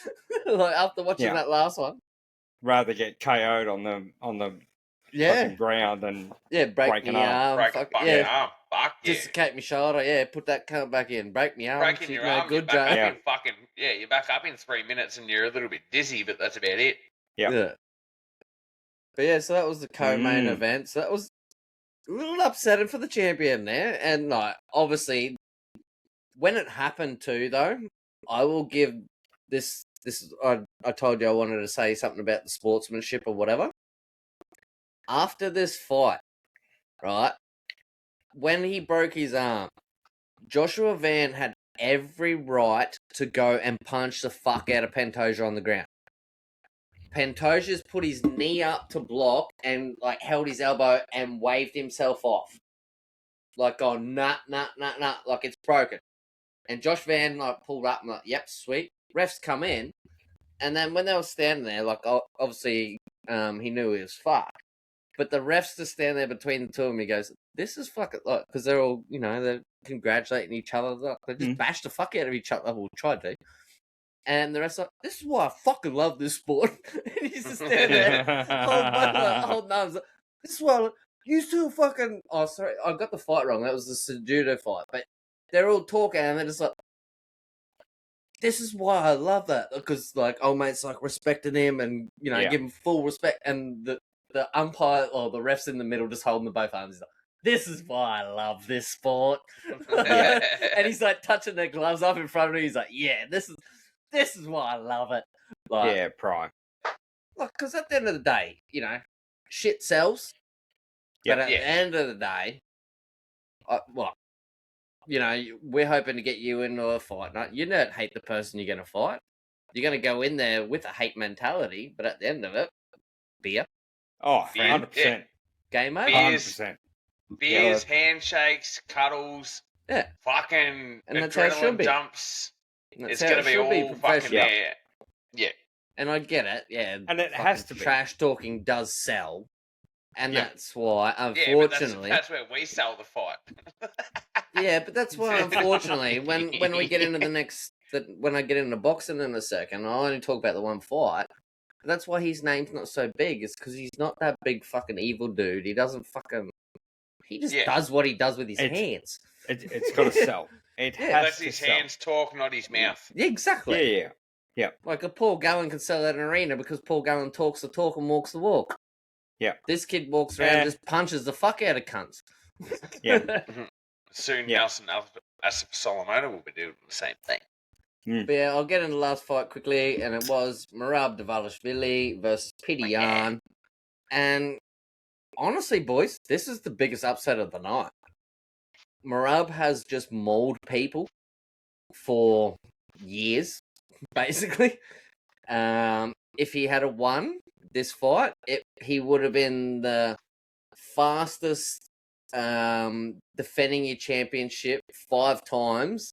Like, after watching that last one. Rather get KO'd on the fucking ground than break my arm. Break a fucking arm. Fuck yeah. Dislocate my shoulder. Yeah, put that cunt back in. Break my arm. Breaking your arm. Good, Joe. You're back up in 3 minutes and you're a little bit dizzy, but that's about it. Yeah. But yeah, so that was the co-main event. So that was a little upsetting for the champion there. And like, obviously, when it happened too, though, I will give this. I told you I wanted to say something about the sportsmanship or whatever. After this fight, right, when he broke his arm, Joshua Van had every right to go and punch the fuck out of Pantoja on the ground. Pantoja's put his knee up to block and like held his elbow and waved himself off. Like, going, nah, like it's broken. And Josh Van like pulled up and like, yep, sweet. Refs come in, and then when they were standing there, like obviously he knew he was fucked. But the refs just stand there between the two of them. He goes, "This is fucking," like, because they're all, they're congratulating each other. Like, they just bashed the fuck out of each other. Well, tried to. And the refs like, "This is why I fucking love this sport." And he's just standing there, holding arms. Like, this is why you two fucking. Oh, sorry, I got the fight wrong. That was the judo fight. But they're all talking, and they're just like, this is why I love that, because like old mate's like respecting him and give him full respect, and the umpire or the refs in the middle just holding the both arms. He's like, this is why I love this sport. And he's like touching their gloves up in front of him. He's like, yeah, this is why I love it. Like, prime. Like, because at the end of the day, shit sells. But at the end of the day, we're hoping to get you into a fight. No, you don't hate the person you're going to fight. You're going to go in there with a hate mentality, but at the end of it, beer. Oh, 100%. Game over. 100%. Beers, handshakes, cuddles. Yeah. Fucking and that's how it should be. Jumps. It's going to be all fucking there. Yeah. And I get it, yeah. And it has to be. Trash talking does sell. And that's why, unfortunately... that's where we sell the fight. Yeah, but that's why, unfortunately, when we get into when I get into boxing in a second, I'll only talk about the one fight. That's why his name's not so big, is because he's not that big fucking evil dude. He doesn't fucking... He just does what he does with his hands. It's got to sell. It has lets his hands talk, not his mouth. Yeah, exactly. Yeah. Like a Paul Gallen can sell at an arena because Paul Gallen talks the talk and walks the walk. Yeah. This kid walks around and just punches the fuck out of cunts. Yeah. Soon Nelson Solomona will be doing the same thing. But yeah, I'll get into the last fight quickly, and it was Merab Dvalishvili versus Petr Yan. And honestly, boys, this is the biggest upset of the night. Merab has just mauled people for years, basically. If he had won this fight, he would have been the fastest defending your championship 5 times.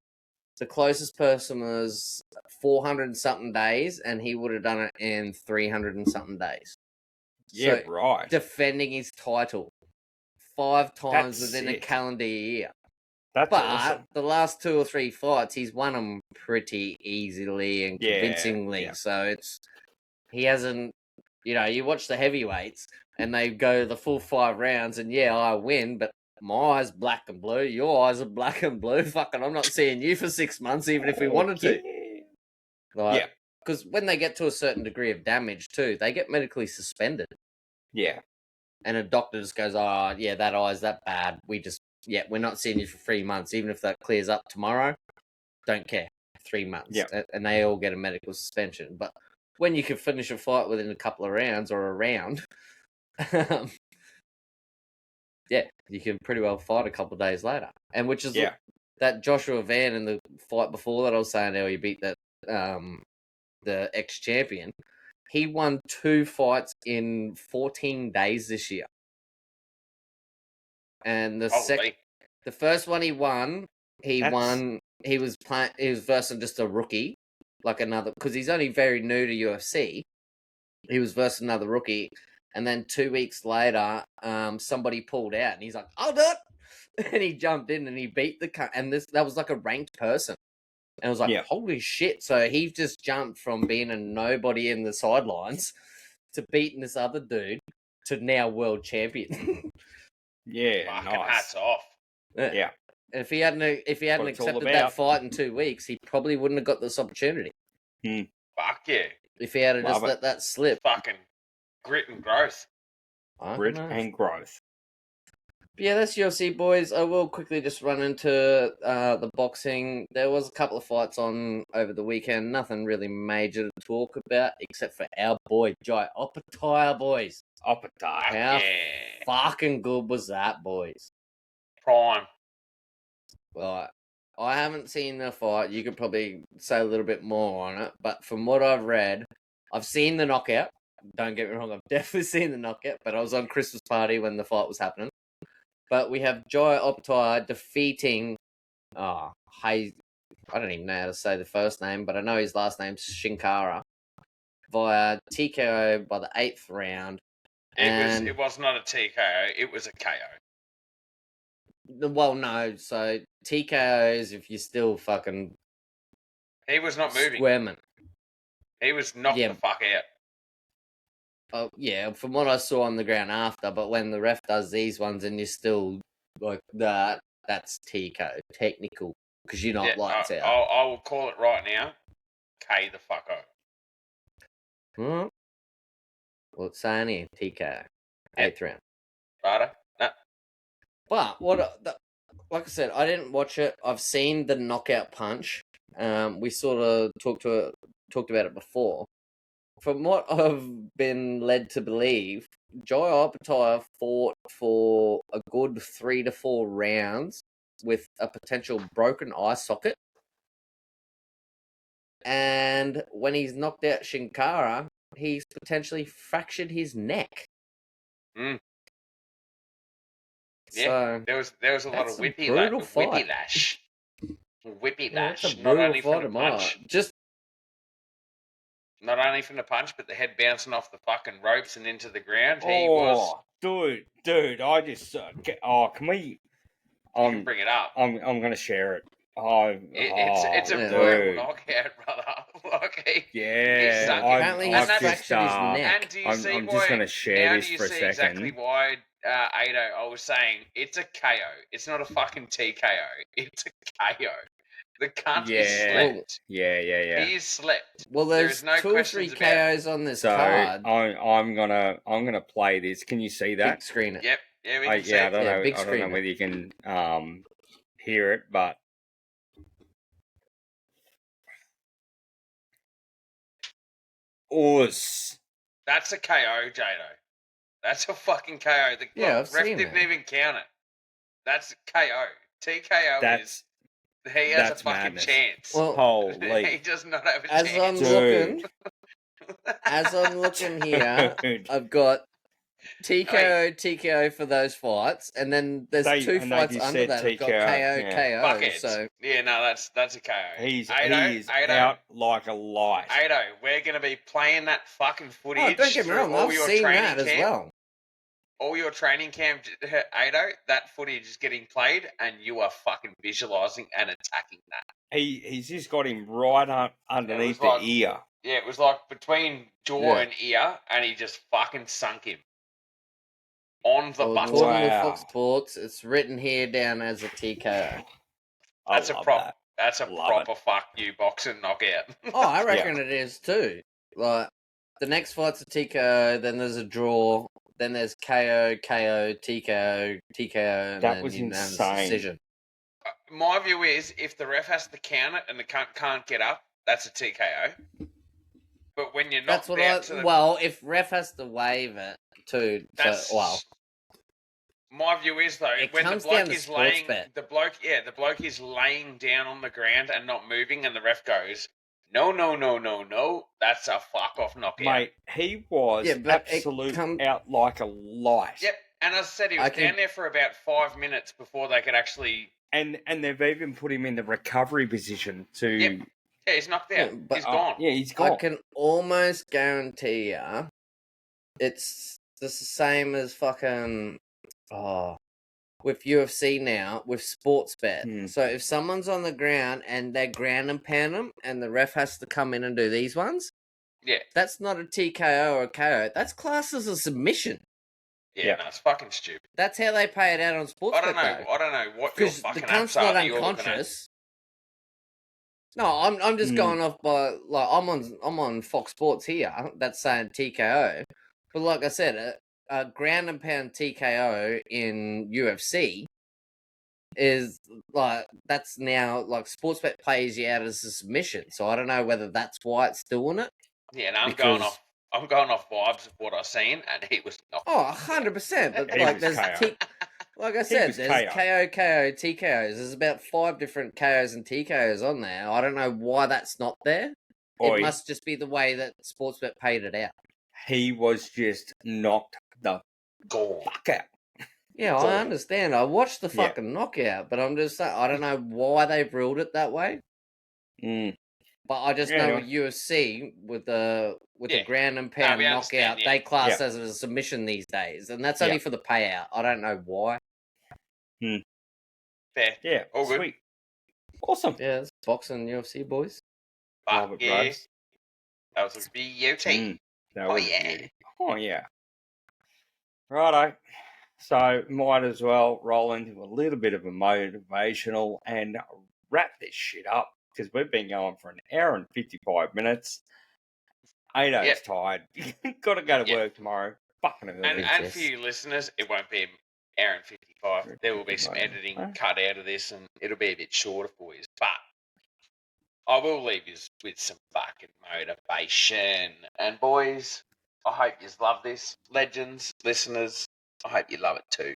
The closest person was 400 and something days, and he would have done it in 300 and something days. Yeah, so, right. Defending his title 5 times within a calendar year. But awesome. The last 2 or 3 fights, he's won them pretty easily and convincingly. Yeah. So he hasn't, you watch the heavyweights and they go the full 5 rounds and I win, but my eyes black and blue, your eyes are black and blue. Fucking, I'm not seeing you for 6 months, even if we wanted to. Because when they get to a certain degree of damage too, they get medically suspended. Yeah. And a doctor just goes, oh, yeah, that eye's that bad. We're not seeing you for 3 months. Even if that clears up tomorrow, don't care. 3 months. Yeah. And they all get a medical suspension. But when you can finish a fight within a couple of rounds or a round, you can pretty well fight a couple of days later. And which is that Joshua Van in the fight before that I was saying how he beat that the ex-champion. He won 2 fights in 14 days this year. And the first one he won, he was versing just a rookie, like another, because he's only very new to UFC. He was versing another rookie, and then 2 weeks later, somebody pulled out, and he's like, "I'll do it." and he jumped in and he beat the cunt. And that was like a ranked person. And I was like, holy shit. So he just jumped from being a nobody in the sidelines to beating this other dude to now world champion. Yeah, Fucking nice. hats off. Yeah. And if he hadn't accepted that fight in 2 weeks, he probably wouldn't have got this opportunity. Fuck yeah. If he had just let that slip. Fucking grit and growth. Grit and growth. But yeah, that's UFC, boys. I will quickly just run into the boxing. There was a couple of fights on over the weekend. Nothing really major to talk about, except for our boy, Jai Opetaia, boys. How fucking good was that, boys? Prime. Right. I haven't seen the fight. You could probably say a little bit more on it. But from what I've read, I've seen the knockout. Don't get me wrong, I've definitely seen the knockout. But I was on Christmas party when the fight was happening. But we have Jai Opetaia defeating, I don't even know how to say the first name, but I know his last name's Shinkara, via TKO by the 8th round. It was not a TKO, it was a KO. Well, no, so TKOs if you're still fucking... He was not moving. Squirming. He was knocked the fuck out. Oh, yeah, from what I saw on the ground after, but when the ref does these ones and you're still like that, that's TKO, technical, because you're not lights out. I will call it right now, K the fucko. Well, it's saying here, TKO, 8th round. Right? No. But, like I said, I didn't watch it. I've seen the knockout punch. We sort of talked about it before. From what I've been led to believe, Jai Opetaia fought for a good 3 to 4 rounds with a potential broken eye socket. And when he's knocked out Shinkara, he's potentially fractured his neck. Yeah, so there was a lot of whippy lash. Whippy lash. Not only from the punch. Not only from the punch, but the head bouncing off the fucking ropes and into the ground. He was... Dude, I just... can we... You can bring it up. I'm going to share it. It's a brutal knockout, brother. Apparently he's fractured his neck. And do you see I'm just going to share this for a second. Exactly why, Ado, I was saying, it's a KO. It's not a fucking TKO. It's a KO. The cunt is slept. Yeah. He is slept. Well, there's no 2 or 3 KOs on this card. I'm gonna play this. Can you see that? Big screen it. Yep. Yeah, we can see it. I don't know whether you can hear it, but That's a KO, Jado. That's a fucking KO. The ref didn't even count it. That's KO. TKO is... He has a fucking chance. Well, holy. He does not have a chance. As I'm looking here, I've got TKO for those fights, and then there's 2 fights under that. I've got KO. Buckheads. So that's a KO. He's out like a light. Ado, we're gonna be playing that fucking footage. Oh, don't get me wrong, I've seen that as well. All your training camp, Ado, that footage is getting played, and you are fucking visualizing and attacking that. He's just got him right underneath the ear. Yeah, it was like between jaw and ear, and he just fucking sunk him on the button. According to Fox Sports, it's written here down as a TKO. That's a proper fuck you boxing knockout. Oh, I reckon it is too. Like the next fight's a TKO, then there's a draw. Then there's KO, TKO, and that then was unanimous insane. decision. My view is, if the ref has to count it and the cunt can't get up, that's a TKO. But when you're not well, if ref has to waive it too, my view is though, when the bloke is laying, the bloke is laying down on the ground and not moving, and the ref goes, no, that's a fuck off knockout. Mate, he was out like a light. Yep, and as I said, he was down there for about 5 minutes before they could actually... And they've even put him in the recovery position to... Yep. Yeah, he's knocked out. He's gone. Yeah, he's gone. I can almost guarantee you it's the same as fucking... with UFC now with sports bet. Hmm. So if someone's on the ground and they ground and pound them, and the ref has to come in and do these ones, Yeah. that's not a TKO or a KO. That's classed as a submission. Yeah, no, it's fucking stupid. That's how they pay it out on sports bet, though. I don't know what your Because the fucking cunt's apps are not that you're looking at. unconscious. No, I'm just going off by like I'm on Fox Sports here. That's saying TKO, but like I said, a ground and pound TKO in UFC is like that's now like Sportsbet pays you out as a submission. So I don't know whether that's why it's doing it. Yeah, and I'm going off vibes of what I've seen, and he was not. 100%. But He like was there's KO. like I said, was there's KO. KO, TKOs. There's about 5 different KOs and TKOs on there. I don't know why that's not there. Oi, It must just be the way that Sportsbet paid it out. he was just knocked the Gone. fuck out. Yeah, I understand. I watched the fucking knockout, but I'm just saying I don't know why they've ruled it that way. Mm. But I just know with UFC with the ground and pound knockout, they class as a submission these days, and that's only for the payout. I don't know why. Fair. Yeah, all good. Sweet. Awesome. Yeah, it's boxing UFC boys. Fuck yeah. That was a beauty. Oh yeah. Oh yeah. Righto. So might as well roll into a little bit of a motivational and wrap this shit up because we've been going for an hour and 55 minutes. Ado's tired. Got to go to work tomorrow. Fucking early. And for you listeners, it won't be an hour and 55. There will be some editing cut out of this, and it'll be a bit shorter for you. But I will leave you with some fucking motivation. And boys, I hope you love this. Legends, listeners, I hope you love it too.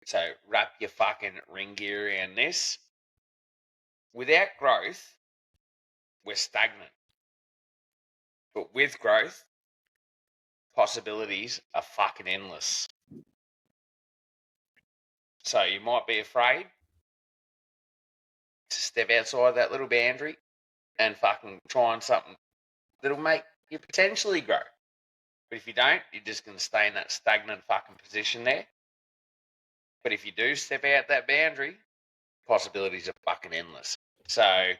So wrap your fucking ring gear around this. Without growth, we're stagnant. But with growth, possibilities are fucking endless. So you might be afraid to step outside that little boundary and fucking try on something that'll make you potentially grow. But if you don't, you're just going to stay in that stagnant fucking position there. But if you do step out that boundary, possibilities are fucking endless. So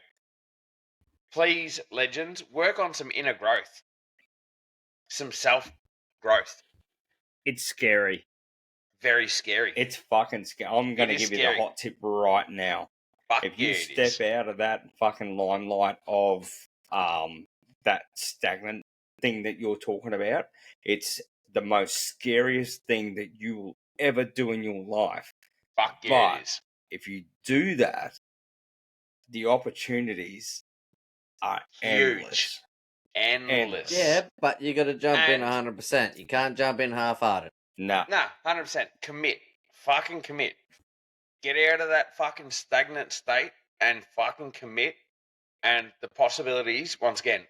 please, legends, work on some inner growth. Some self-growth. It's scary. Very scary. It's fucking scary. I'm going to give you the hot tip right now. Fuck if you step out of that fucking limelight of that stagnant thing that you're talking about, it's the most scariest thing that you will ever do in your life. Fuck yeah, it is. If you do that, the opportunities are huge. Endless. Yeah, but you got to jump in 100%. You can't jump in half-hearted. Nah, 100%. Commit. Fucking commit. Get out of that fucking stagnant state and fucking commit. And the possibilities, once again,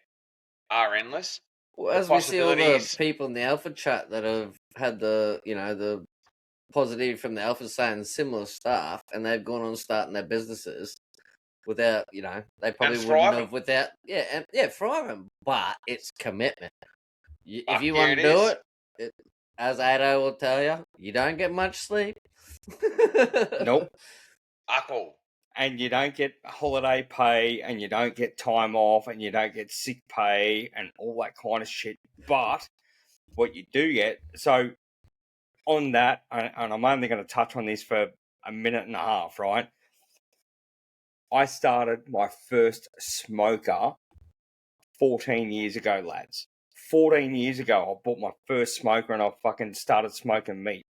are endless. Well, as we see all the people in the Alpha chat that have had the positive from the Alpha saying similar stuff, and they've gone on starting their businesses without, they probably wouldn't have without, thriving. But it's commitment. If you want to do it, as Ado will tell you, you don't get much sleep. Nope. Apple. And you don't get holiday pay, and you don't get time off, and you don't get sick pay, and all that kind of shit. But what you do get, so on that, and I'm only going to touch on this for a minute and a half, right? I started my first smoker 14 years ago, lads. 14 years ago, I bought my first smoker and I fucking started smoking meat.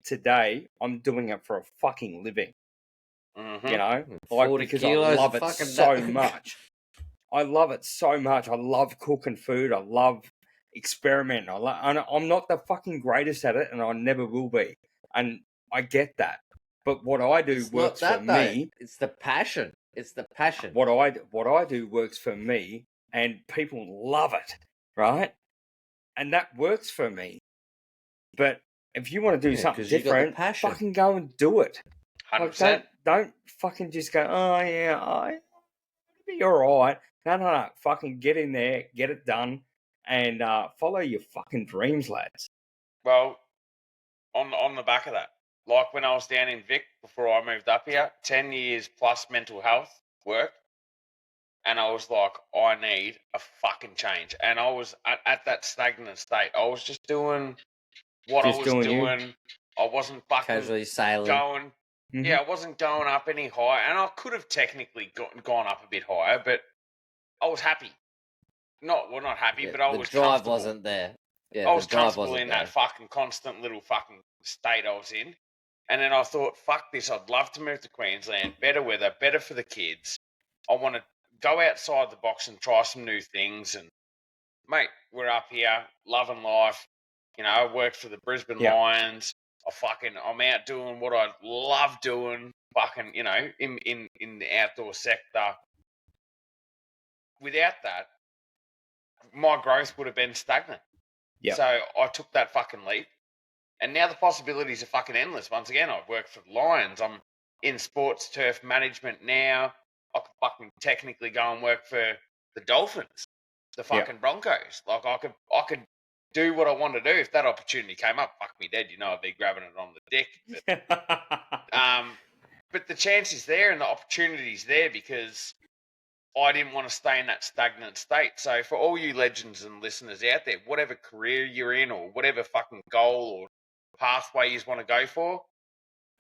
Today, I'm doing it for a fucking living. Mm-hmm. Because I love it so much. I love it so much. I love cooking food. I love experimenting. I'm not the fucking greatest at it, and I never will be. And I get that. But what I do works for me. It's the passion. It's the passion. What I do works for me, and people love it, right? And that works for me. But if you want to do something different, fucking go and do it. 100%. Don't fucking just go, oh yeah, it'll be alright. No. Fucking get in there, get it done, and follow your fucking dreams, lads. Well, on the back of that, like when I was down in Vic before I moved up here, 10 years plus mental health work. And I was like, I need a fucking change. And I was at that stagnant state. I was just doing what I was doing. I wasn't fucking casually sailing. going. Yeah, I wasn't going up any higher. And I could have technically gone up a bit higher, but I was happy. Not happy, but I was the drive comfortable. wasn't there. Yeah, I was comfortable in that fucking constant little fucking state I was in. And then I thought, fuck this, I'd love to move to Queensland. Better weather, better for the kids. I want to go outside the box and try some new things. And, mate, we're up here, loving life. You know, I worked for the Brisbane Lions. I'm out doing what I love doing, fucking, you know, in the outdoor sector. Without that, my growth would have been stagnant. Yep. So I took that fucking leap. And now the possibilities are fucking endless. Once again, I've worked for the Lions. I'm in sports turf management now. I could fucking technically go and work for the Dolphins, the fucking Broncos. Like I could do what I want to do if that opportunity came up. Fuck me dead, you know, I'd be grabbing it on the dick. But the chance is there and the opportunity's there because I didn't want to stay in that stagnant state. So for all you legends and listeners out there, whatever career you're in or whatever fucking goal or pathway you want to go for,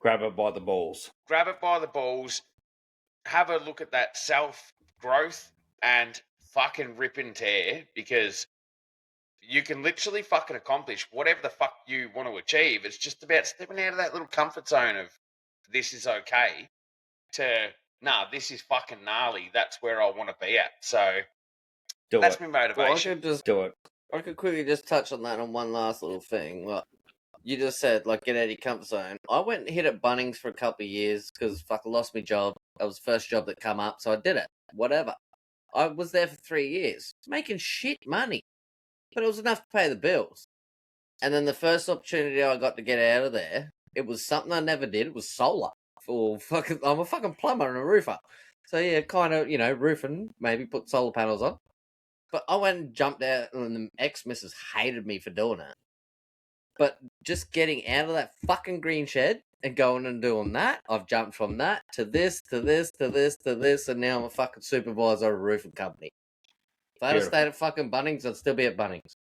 grab it by the balls. Grab it by the balls. Have a look at that self-growth and fucking rip and tear because you can literally fucking accomplish whatever the fuck you want to achieve. It's just about stepping out of that little comfort zone of this is okay to, nah, this is fucking gnarly. That's where I want to be at. So that's my motivation. Well, I could quickly just touch on that on one last little thing. Like, you just said, like, get out of your comfort zone. I went and hit at Bunnings for a couple of years because fucking lost my job. That was the first job that come up, so I did it. Whatever. I was there for 3 years, making shit money, but it was enough to pay the bills. And then the first opportunity I got to get out of there, it was something I never did. It was solar. I'm a fucking plumber and a roofer, so yeah, kind of, you know, roofing, maybe put solar panels on. But I went and jumped out, and the ex-missus hated me for doing it. But just getting out of that fucking green shed and going and doing that, I've jumped from that to this, to this, to this, to this, and now I'm a fucking supervisor of a roofing company. If I had stayed at fucking Bunnings, I'd still be at Bunnings.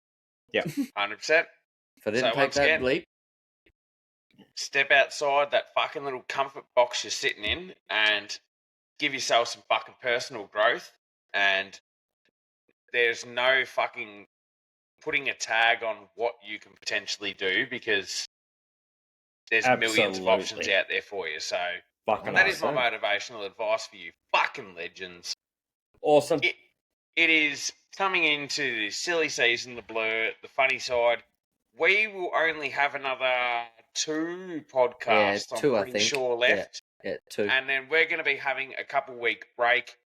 Yeah, 100%. If I didn't take that leap. Step outside that fucking little comfort box you're sitting in and give yourself some fucking personal growth. And there's no fucking putting a tag on what you can potentially do because there's millions of options out there for you. So that is my motivational advice for you fucking legends. Awesome. It is coming into the silly season, the blur, the funny side. We will only have another 2 podcasts, I'm pretty sure, left. Yeah, 2. And then we're going to be having a couple-week break.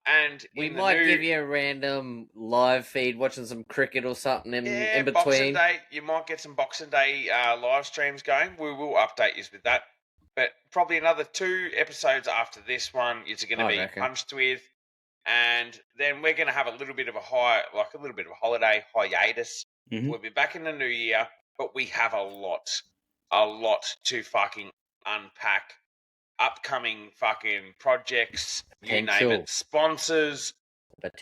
And we might give you a random live feed, watching some cricket or something in between. Boxing Day, you might get some Boxing Day live streams going. We will update you with that. But probably another 2 episodes after this one is going to be punched with. And then we're going to have a little bit of a holiday hiatus. Mm-hmm. We'll be back in the new year, but we have a lot to fucking unpack. Upcoming fucking projects, you name it, sponsors,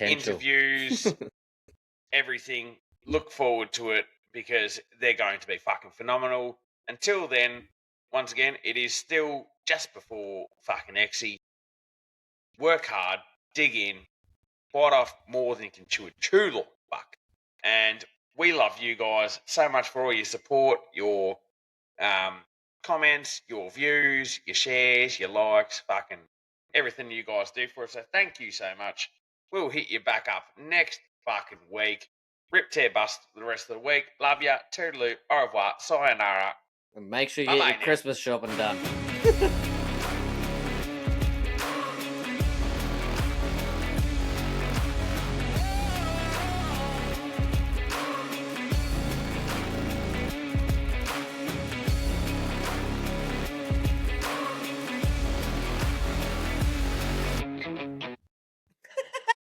interviews, everything. Look forward to it because they're going to be fucking phenomenal. Until then, once again, it is still just before fucking Exy. Work hard, dig in, bite off more than you can chew a tulip, fuck. And we love you guys so much for all your support, your comments, your views, your shares, your likes, fucking everything you guys do for us. So thank you so much. We'll hit you back up next fucking week. Rip, tear, bust the rest of the week. Love ya. Toodaloo. Au revoir. Sayonara. And make sure you get your Christmas shopping done.